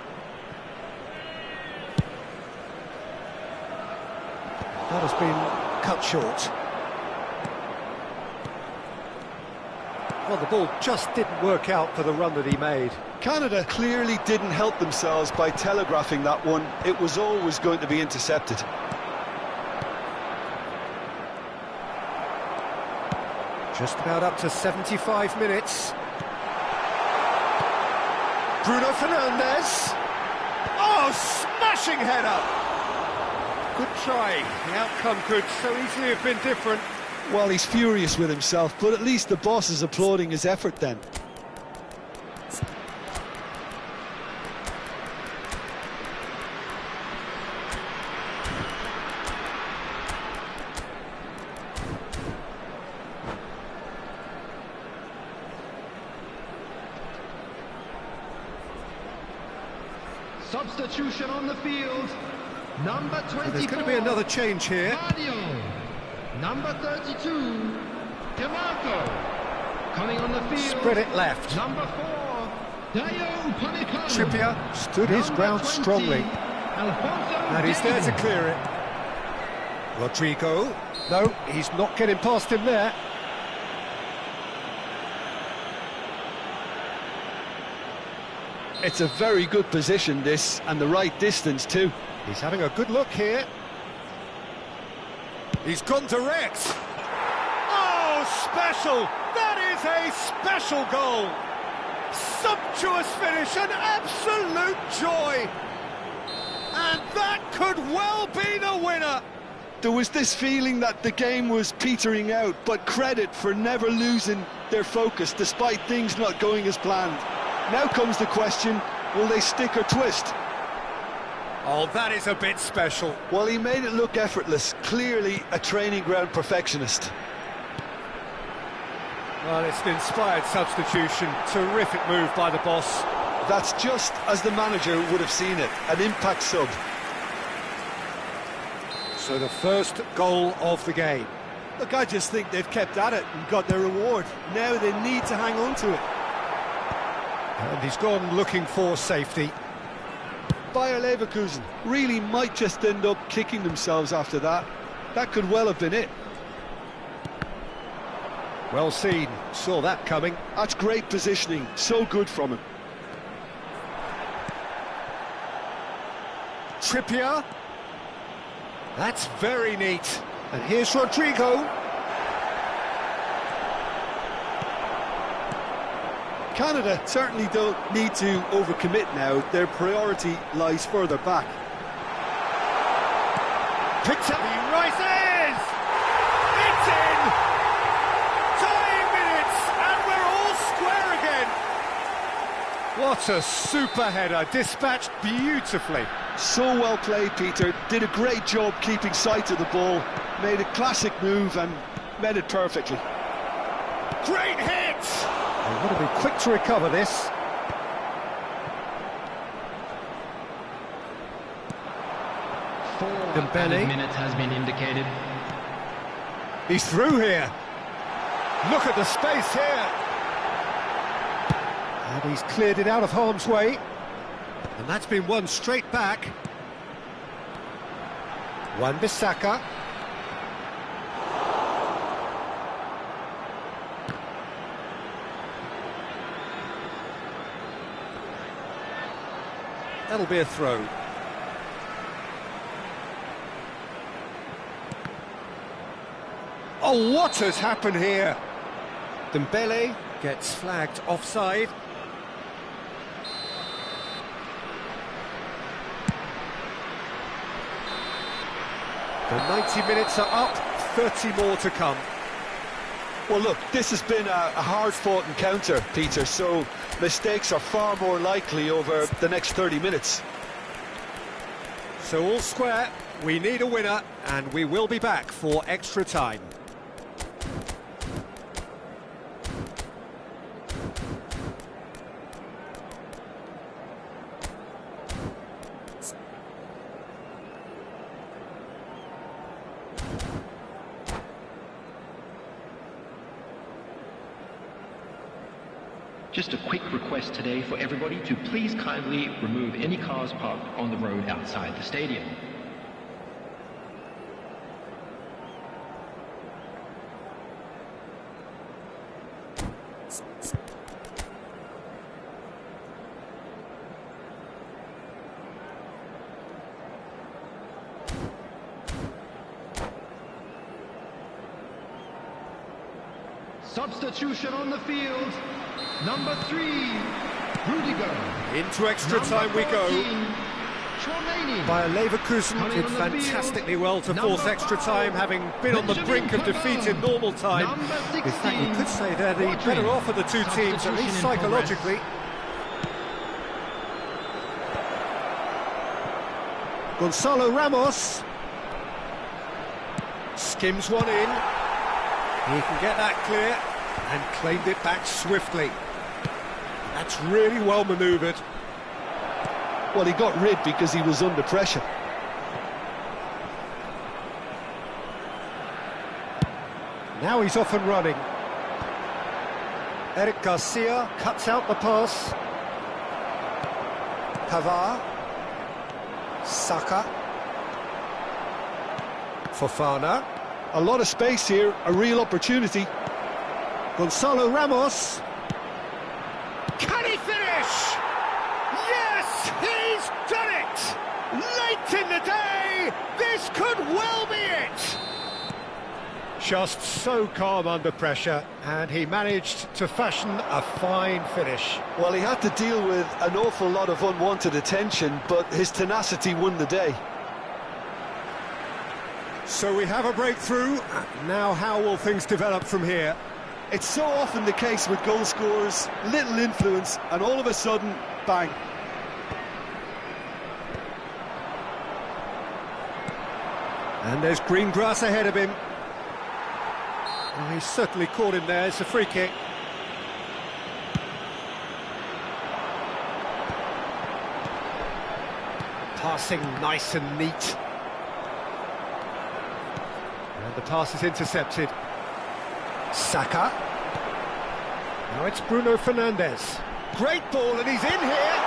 That has been cut short. Well, the ball just didn't work out for the run that he made. Canada clearly didn't help themselves by telegraphing that one. It was always going to be intercepted. Just about up to 75 minutes. Bruno Fernandes. Oh, smashing header! Good try. The outcome could so easily have been different. Well, he's furious with himself, but at least the boss is applauding his effort then. Substitution on the field. Number 24. There's going to be another change here. Mario. Number 32. DeMarco. Coming on the field. Spread it left. Number 4. Dayo Upamecano. Trippier stood his ground 20, strongly. Alfonso And he's there to Davies. clear it. Rodrigo. No, he's not getting past him there. It's a very good position, this, and the right distance too. He's having a good look here. He's gone direct. Oh, special! That is a special goal! Sumptuous finish, an absolute joy! And that could well be the winner! There was this feeling that the game was petering out, but credit for never losing their focus despite things not going as planned. Now comes the question, will they stick or twist? Oh, that is a bit special. Well, he made it look effortless, clearly a training ground perfectionist. Well, it's an inspired substitution. Terrific move by the boss. That's just as the manager would have seen it, an impact sub. So the first goal of the game. Look, I just think they've kept at it and got their reward. Now they need to hang on to it. And he's gone looking for safety. Bayer Leverkusen really might just end up kicking themselves after that. That could well have been it. Well seen, saw that coming. That's great positioning, so good from him. Trippier. That's very neat. And here's Rodrigo. Canada certainly don't need to overcommit now. Their priority lies further back. Picked up, he rises! It's in! Tying minutes, and we're all square again! What a super header, dispatched beautifully. So well played, Peter. Did a great job keeping sight of the ball. Made a classic move and met it perfectly. Great hit! They've got to be quick to recover this. Dembele. Minutes has been indicated. He's through here. Look at the space here. And he's cleared it out of harm's way. And that's been won straight back. Wan-Bissaka. That'll be a throw. Oh, what has happened here? Dembele gets flagged offside. The 90 minutes are up, 30 more to come. Well, look, this has been a hard-fought encounter, Peter, so mistakes are far more likely over the next 30 minutes. So all square, we need a winner, and we will be back for extra time. Just a quick request today for everybody to please kindly remove any cars parked on the road outside the stadium. Substitution on the field. Number 3, Rudiger. Into extra Number time we go. 14, Bayer Leverkusen did fantastically well to force extra time, having been on the brink of defeat in normal time. In fact, you could say they're the better off of the two teams, at least psychologically. Gonzalo Ramos skims one in. He can get that clear and claimed it back swiftly. That's really well manoeuvred. Well, he got rid because he was under pressure. Now he's off and running. Eric Garcia cuts out the pass. Pavard. Saka. Fofana. A lot of space here, a real opportunity. Gonzalo Ramos. Can he finish? Yes, he's done it! Late in the day, this could well be it! Just so calm under pressure, and he managed to fashion a fine finish. Well, he had to deal with an awful lot of unwanted attention, but his tenacity won the day. So we have a breakthrough. Now how will things develop from here? It's so often the case with goal scorers, little influence, and all of a sudden, bang. And there's green grass ahead of him. Oh, he's certainly caught him there. It's a free kick. Passing nice and neat. And the pass is intercepted. Saka. Now it's Bruno Fernandes. Great ball, and he's in here.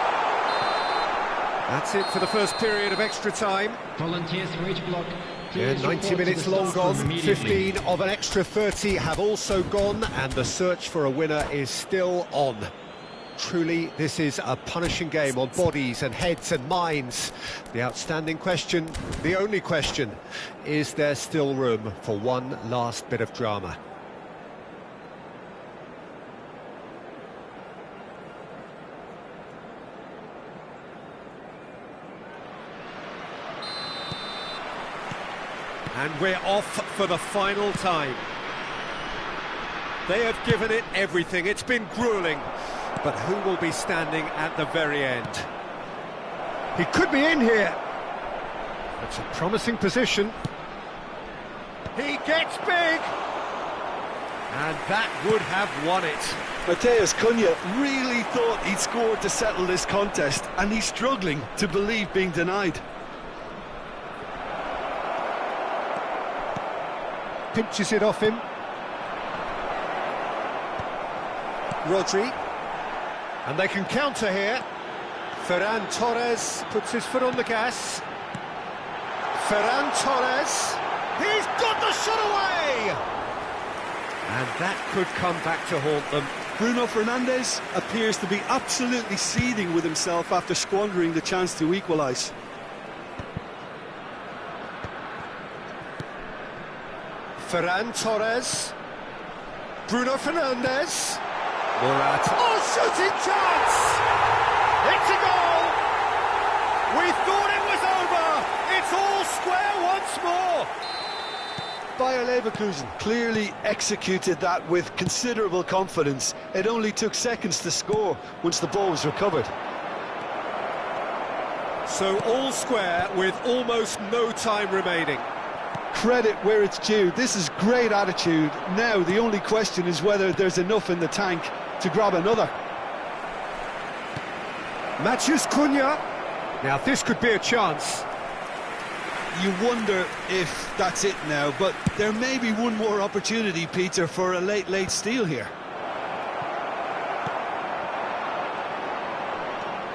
That's it for the first period of extra time. Volunteers for each block. Yeah, 90 minutes long gone, 15 of an extra 30 have also gone, and the search for a winner is still on. Truly, this is a punishing game on bodies and heads and minds. The outstanding question, the only question, is there still room for one last bit of drama? And we're off for the final time. They have given it everything. It's been gruelling. But who will be standing at the very end? He could be in here. That's a promising position. He gets big. And that would have won it. Matheus Cunha really thought he'd scored to settle this contest, and he's struggling to believe being denied. Pinches it off him. Rodri. And they can counter here. Ferran Torres puts his foot on the gas. Ferran Torres. He's got the shot away! And that could come back to haunt them. Bruno Fernandes appears to be absolutely seething with himself after squandering the chance to equalise. Ferran Torres. Bruno Fernandes. Morata. Oh, shooting chance! It's a goal! We thought it was over! It's all square once more! Bayer Leverkusen clearly executed that with considerable confidence. It only took seconds to score once the ball was recovered. So all square with almost no time remaining. Credit where it's due. This is great attitude. Now the only question is whether there's enough in the tank to grab another. Matheus Cunha. Now this could be a chance. You wonder if that's it now, but there may be one more opportunity, Peter, for a late steal here.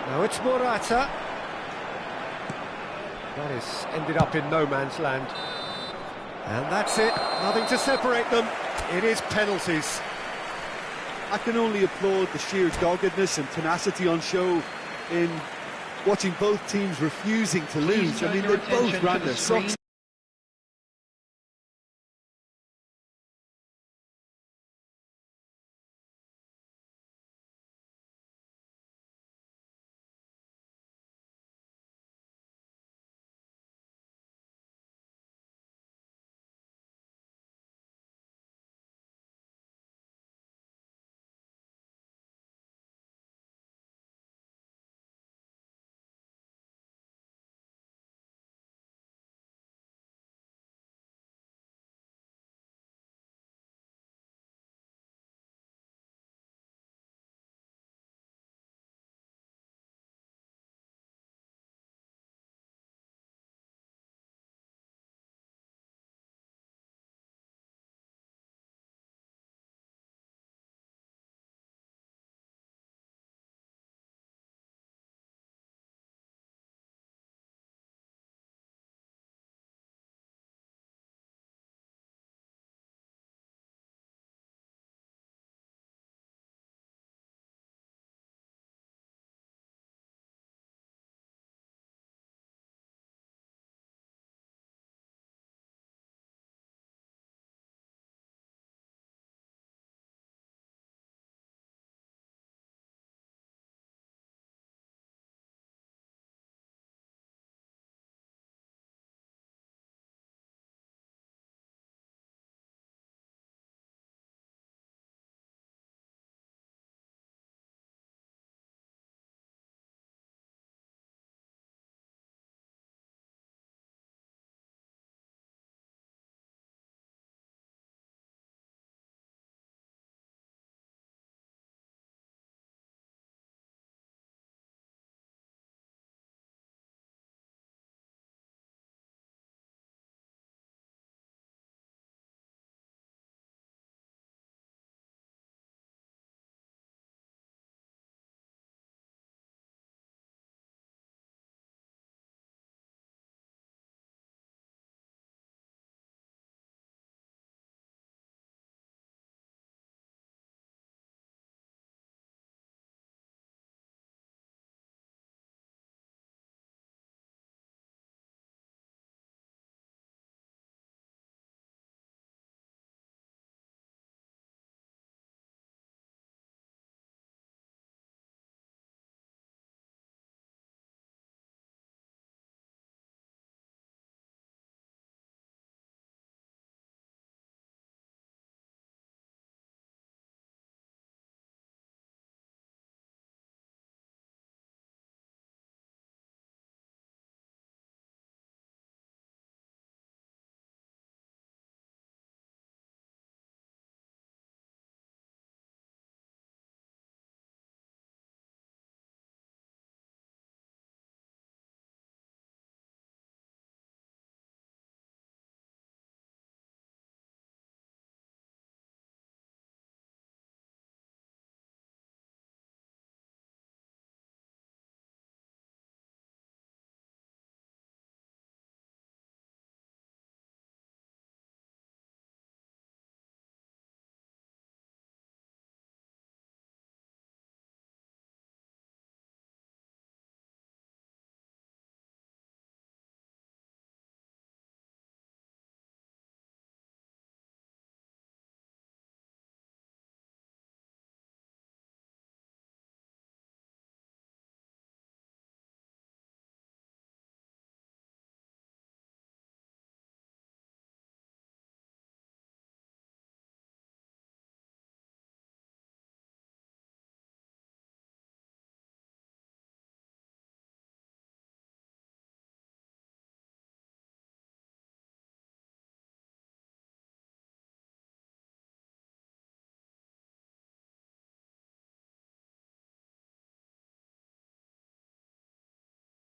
Now it's Morata. That has ended up in no man's land. And that's it, nothing to separate them. It is penalties. I can only applaud the sheer doggedness and tenacity on show in watching both teams refusing to lose. I mean, they both ran their socks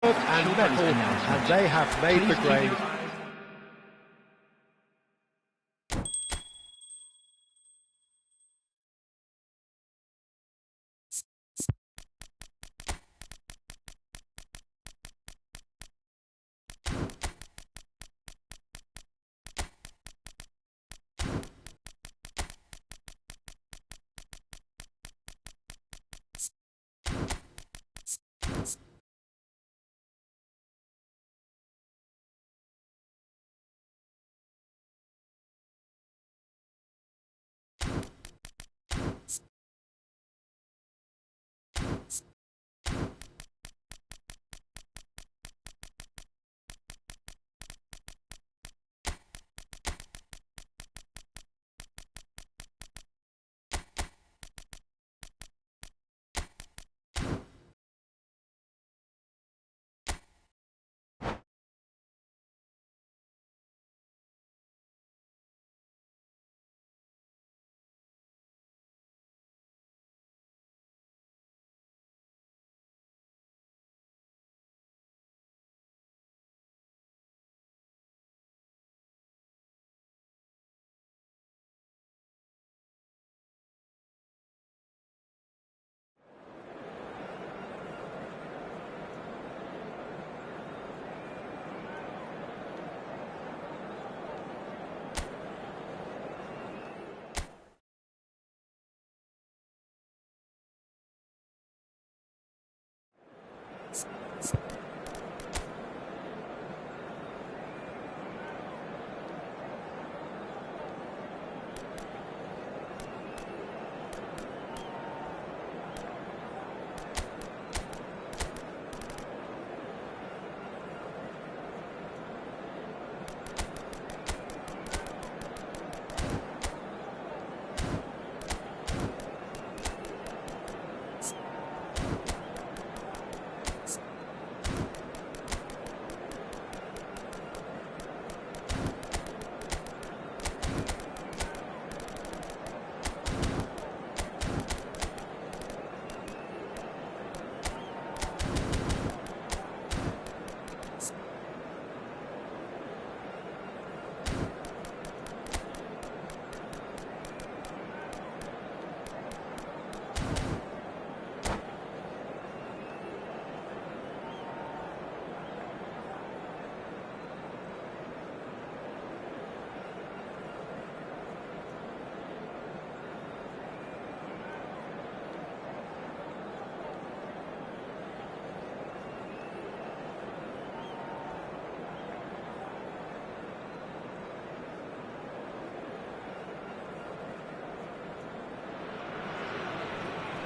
and metal, and they have made the grade.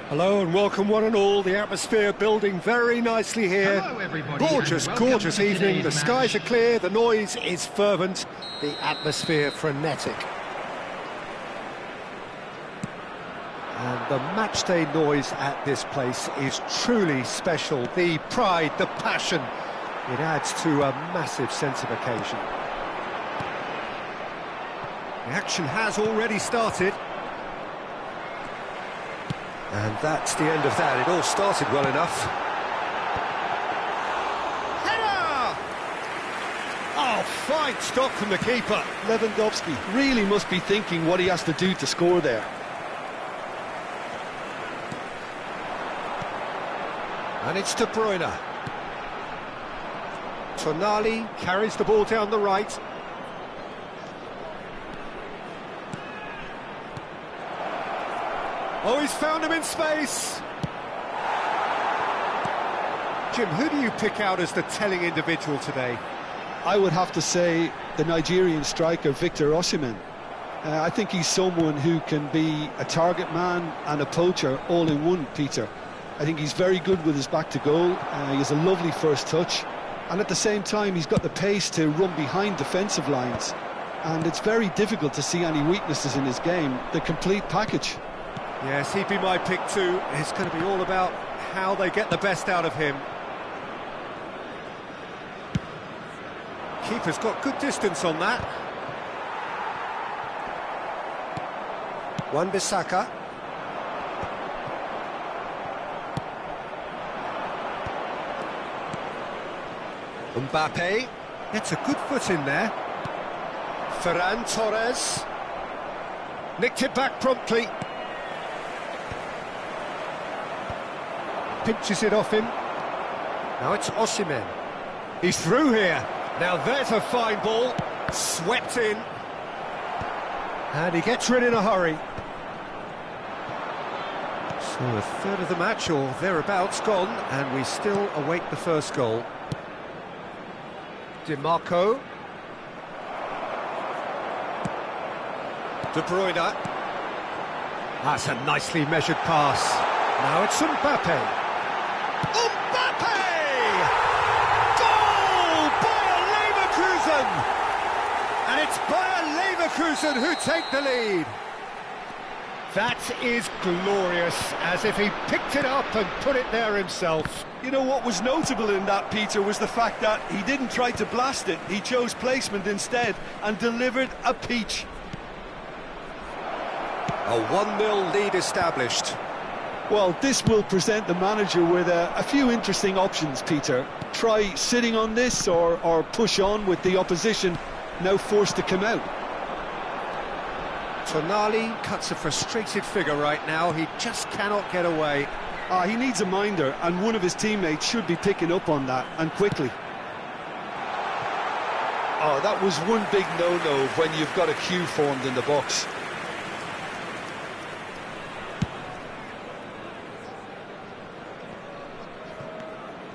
Hello and welcome one and all, the atmosphere building very nicely here. Hello everybody, Gorgeous, and welcome gorgeous to evening, the today's skies are match. clear, the noise is fervent, the atmosphere frenetic. And the matchday noise at this place is truly special. The pride, the passion, it adds to a massive sense of occasion. The action has already started. And that's the end of that. It all started well enough. Header! Oh, fine stop from the keeper. Lewandowski really must be thinking what he has to do to score there. And it's De Bruyne. Tonali carries the ball down the right. Oh, he's found him in space. Jim, who do you pick out as the telling individual today? I would have to say the Nigerian striker Victor Osimhen. I think he's someone who can be a target man and a poacher all in one, Peter. I think he's very good with his back to goal. He has a lovely first touch, and at the same time he's got the pace to run behind defensive lines, and it's very difficult to see any weaknesses in his game. The complete package. Yes, he'd be my pick too. It's going to be all about how they get the best out of him. Keeper's got good distance on that. Wan-Bissaka. Mbappe gets a good foot in there. Ferran Torres nicked it back promptly. Pinches it off him. Now it's Osimhen. He's through here. Now there's a fine ball. Swept in. And he gets rid in a hurry. So a third of the match, or thereabouts, gone, and we still await the first goal. Di Marco. De Bruyne. That's a nicely measured pass. Now it's Mbappe. Mbappe! Goal! Bayer Leverkusen! And it's Bayer Leverkusen who take the lead. That is glorious, as if he picked it up and put it there himself. You know what was notable in that, Peter, was the fact that he didn't try to blast it. He chose placement instead and delivered a peach. A 1-0 lead established. Well, this will present the manager with a few interesting options, Peter. Try sitting on this or push on with the opposition now forced to come out. Tonali cuts a frustrated figure right now. He just cannot get away. He needs a minder, and one of his teammates should be picking up on that, and quickly. Oh, that was one big no-no when you've got a queue formed in the box.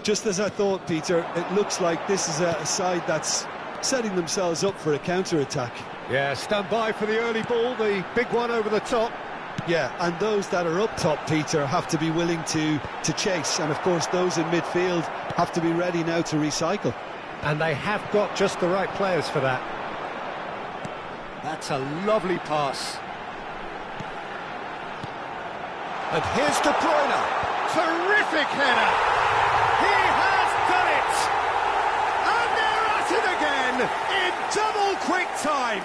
Just as I thought, Peter, it looks like this is a side that's setting themselves up for a counter-attack. Yeah, stand by for the early ball, the big one over the top. Yeah, and those that are up top, Peter, have to be willing to chase. And, of course, those in midfield have to be ready now to recycle. And they have got just the right players for that. That's a lovely pass. And here's De Bruyne. Terrific header. He has done it. And they're at it again in double quick time.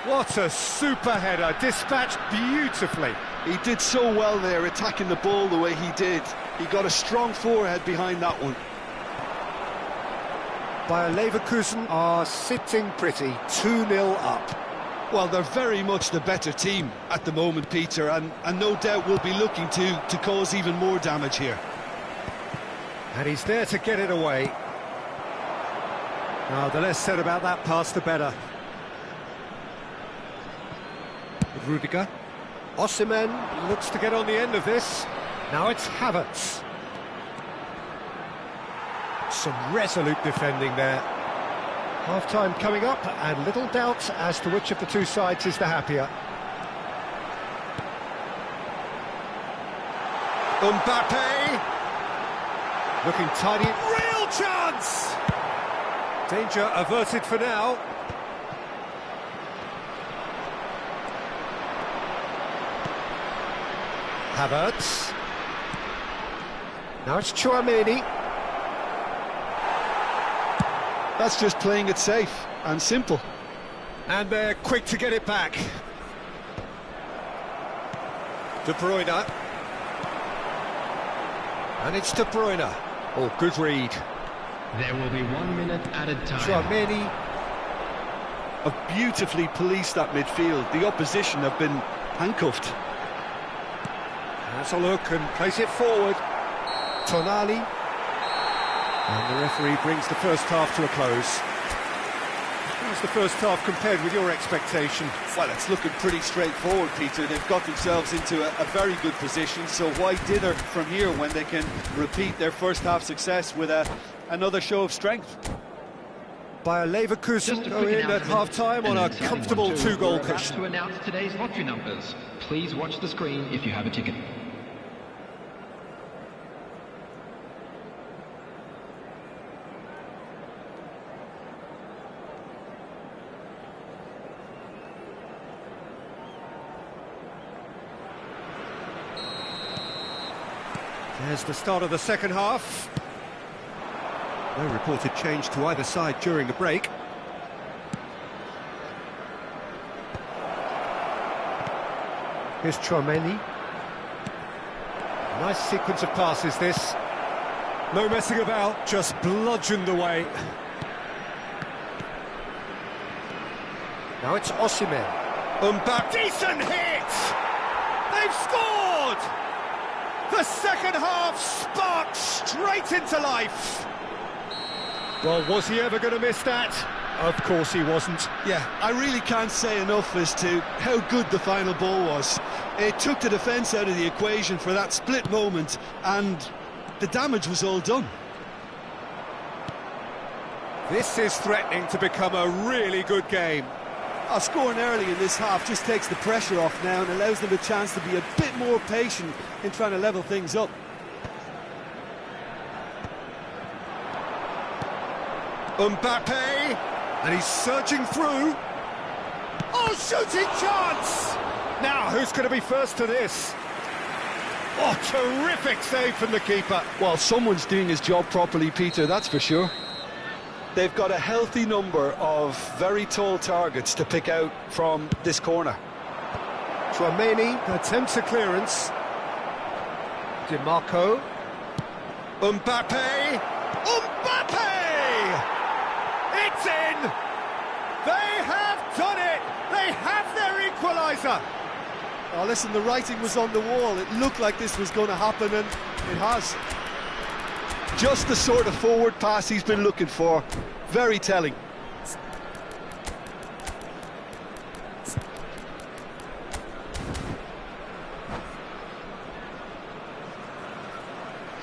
What a super header, dispatched beautifully. He did so well there, attacking the ball the way he did. He got a strong forehead behind that one. Bayer Leverkusen are sitting pretty, 2-0 up. Well, they're very much the better team at the moment, Peter, and no doubt will be looking to cause even more damage here. And he's there to get it away. Now, the less said about that pass, the better. Rudiger. Osimhen looks to get on the end of this. Now it's Havertz. Some resolute defending there. Half-time coming up, and little doubt as to which of the two sides is the happier. Mbappe! Looking tidy. Real chance! Danger averted for now. Havertz. Now it's Tchouaméni. That's just playing it safe and simple. And they're quick to get it back. De Bruyne. And it's De Bruyne. Oh, good read. There will be 1 minute added time. Tchouaméni. Have beautifully policed that midfield. The opposition have been handcuffed. Has a look and plays it forward. Tonali. And the referee brings the first half to a close. How's the first half compared with your expectation? Well, it's looking pretty straightforward, Peter. They've got themselves into a very good position, so why dither from here when they can repeat their first half success with another show of strength? Bayer Leverkusen go in at half-time on a comfortable 2-goal cushion. To announce today's lottery numbers. Please watch the screen if you have a ticket. There's the start of the second half. No reported change to either side during the break. Here's Tchouaméni. Nice sequence of passes, this. No messing about, just bludgeoned away. Now it's Osimhen. Mbappe. Decent hit! They've scored! The second half sparked straight into life. Well, was he ever going to miss that? Of course he wasn't. Yeah, I really can't say enough as to how good the final ball was. It took the defence out of the equation for that split moment, and the damage was all done. This is threatening to become a really good game. Scoring early in this half just takes the pressure off now and allows them a chance to be a bit more patient in trying to level things up. Mbappe, and he's surging through. Oh, shooting chance! Now, who's going to be first to this? Oh, terrific save from the keeper. Well, someone's doing his job properly, Peter, that's for sure. They've got a healthy number of very tall targets to pick out from this corner. Tchouameni attempts a clearance. DiMarco. Mbappe! Mbappe! It's in! They have done it! They have their equaliser! Oh, listen, the writing was on the wall. It looked like this was going to happen, and it has. Just the sort of forward pass he's been looking for. Very telling.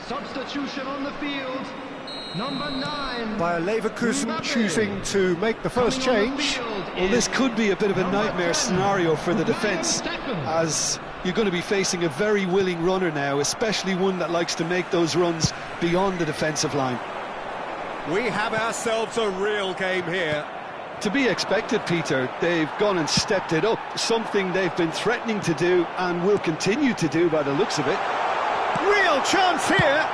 Substitution on the field. Number 9. By Leverkusen choosing to make the first change. Well, this could be a bit of a nightmare scenario for the defence, as you're going to be facing a very willing runner now, especially one that likes to make those runs beyond the defensive line. We have ourselves a real game here. To be expected, Peter. They've gone and stepped it up, something they've been threatening to do and will continue to do by the looks of it. Real chance here!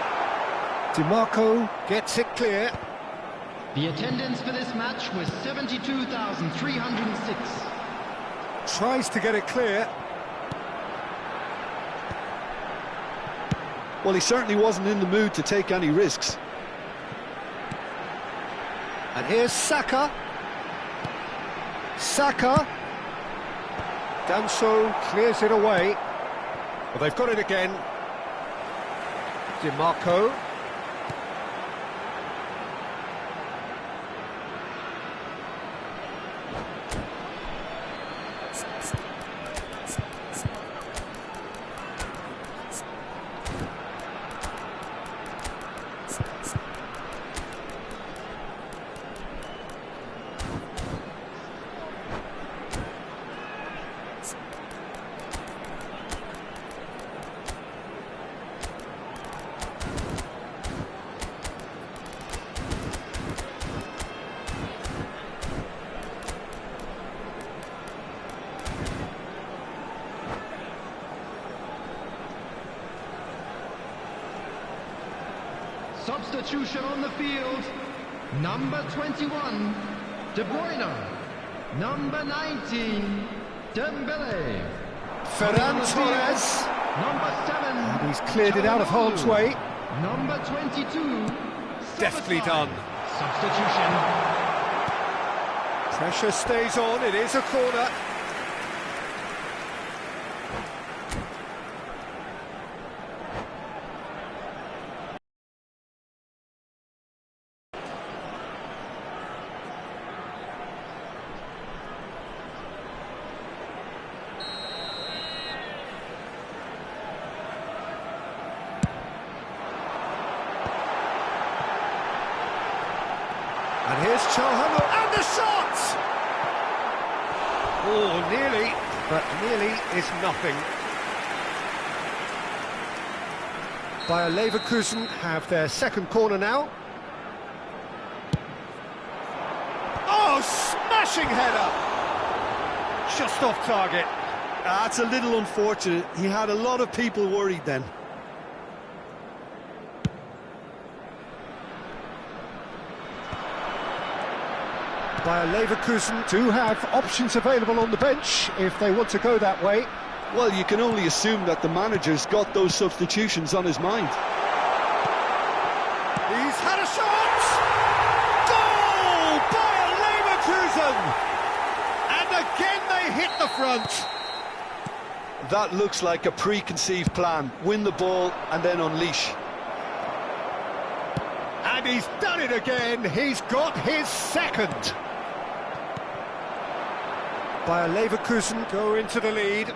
DiMarco gets it clear. The attendance for this match was 72,306. Tries to get it clear. Well, he certainly wasn't in the mood to take any risks. And here's Saka. Saka. Danso clears it away. Well, they've got it again. DiMarco. Substitution on the field. Number 21, De Bruyne. Number 19, Dembele. Ferran Torres. Number 7. And he's cleared it out of harm's way. Number 22. Deftly done. Substitution. Pressure stays on, it is a corner. And here's Chalhano, and the shot! Oh, nearly, but nearly is nothing. Bayer Leverkusen have their second corner now. Oh, smashing header! Just off target. That's a little unfortunate. He had a lot of people worried then. Bayer Leverkusen do have options available on the bench if they want to go that way. Well, you can only assume that the manager's got those substitutions on his mind. He's had a shot! Goal by Leverkusen! And again they hit the front. That looks like a preconceived plan. Win the ball and then unleash. And he's done it again. He's got his second. Bayer Leverkusen go into the lead.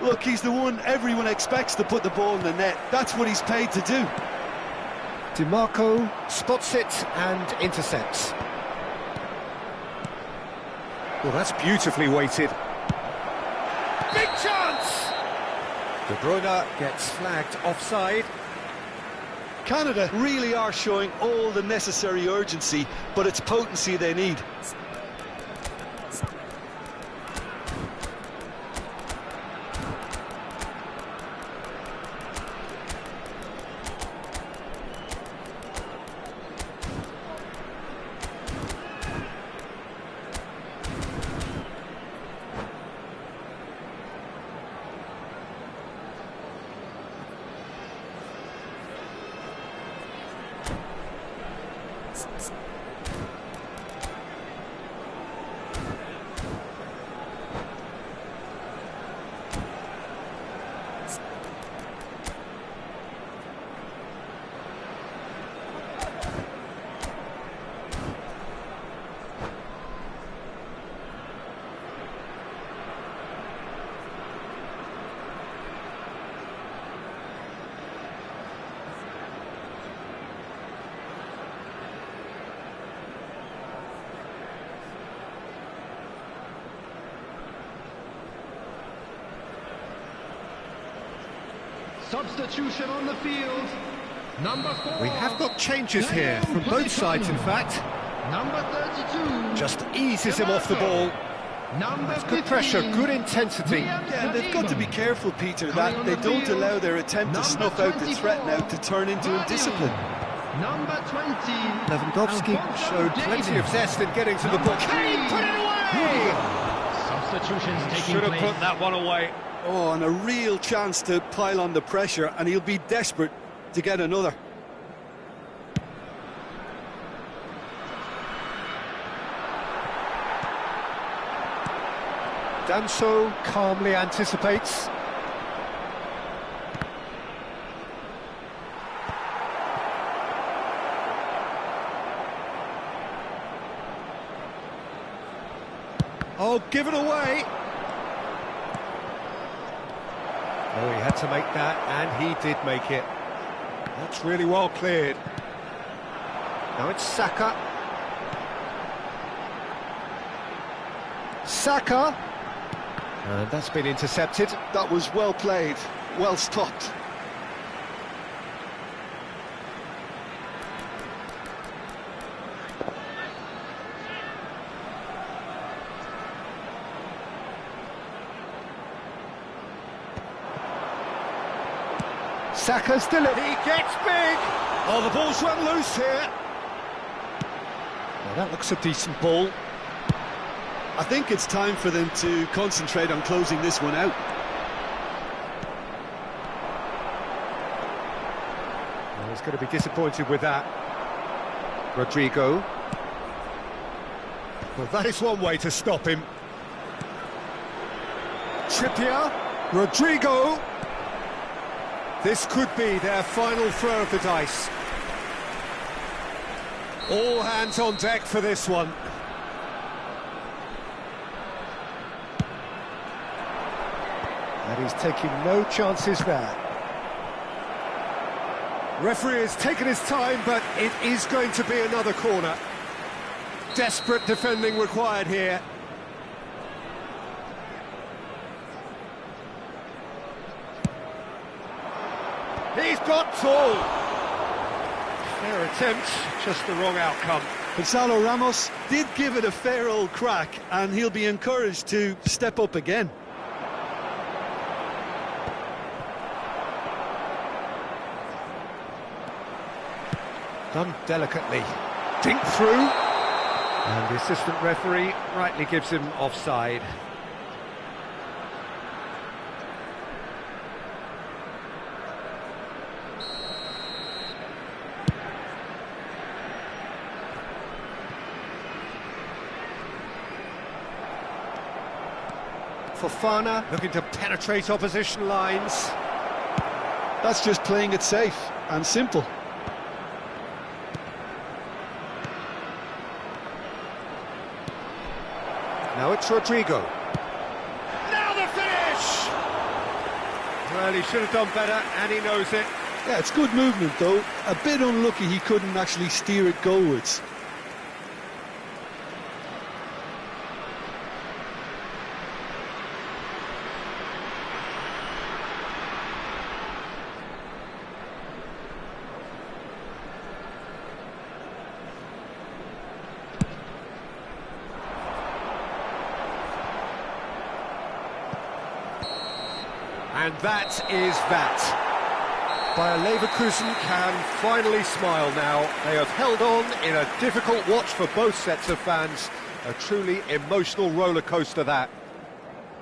Look, he's the one everyone expects to put the ball in the net. That's what he's paid to do. DiMarco spots it and intercepts. Well, that's beautifully weighted. Big chance! De Bruyne gets flagged offside. Canada really are showing all the necessary urgency, but it's potency they need. Substitution on the field. Number 4. We have got changes here from both sides, in fact. Number 32. Just eases him off the ball. Number Good 15. pressure, good intensity. Yeah, they've got to be careful, Peter, that they don't allow their attempt to snuff out the threat now to turn into indiscipline. Number 20. Lewandowski showed plenty of zest in getting to the ball. Can he put it away? Substitutions taking Should have place. put that one away. Oh, and a real chance to pile on the pressure, and he'll be desperate to get another. Danso calmly anticipates. Oh, give it away. Oh, he had to make that, and he did make it. That's really well cleared. Now it's Saka. Saka. And that's been intercepted. That was well played, well stopped. Saka's delivered. He gets big. Oh, the ball's run loose here. Now that looks a decent ball. I think it's time for them to concentrate on closing this one out. Well, he's going to be disappointed with that. Rodrigo. Well, that is one way to stop him. Trippier. Rodrigo. This could be their final throw of the dice. All hands on deck for this one. And he's taking no chances there. Referee has taken his time, but it is going to be another corner. Desperate defending required here. He's got tall. Fair attempt, just the wrong outcome. Gonzalo Ramos did give it a fair old crack, and he'll be encouraged to step up again. Done delicately. Dink through. And the assistant referee rightly gives him offside. Fofana looking to penetrate opposition lines. That's just playing it safe and simple. Now it's Rodrigo. Now the finish! Well, he should have done better, and he knows it. Yeah, it's good movement, though. A bit unlucky he couldn't actually steer it goalwards. And that is that. Bayer Leverkusen can finally smile now. They have held on in a difficult watch for both sets of fans. A truly emotional roller coaster, that.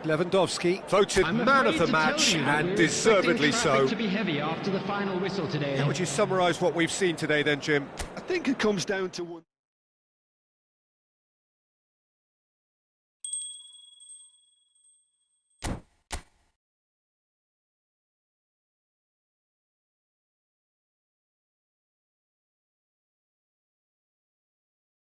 Lewandowski voted man of the match, and deservedly so. To be heavy after the final whistle today. How would you summarise what we've seen today then, Jim? I think it comes down to one.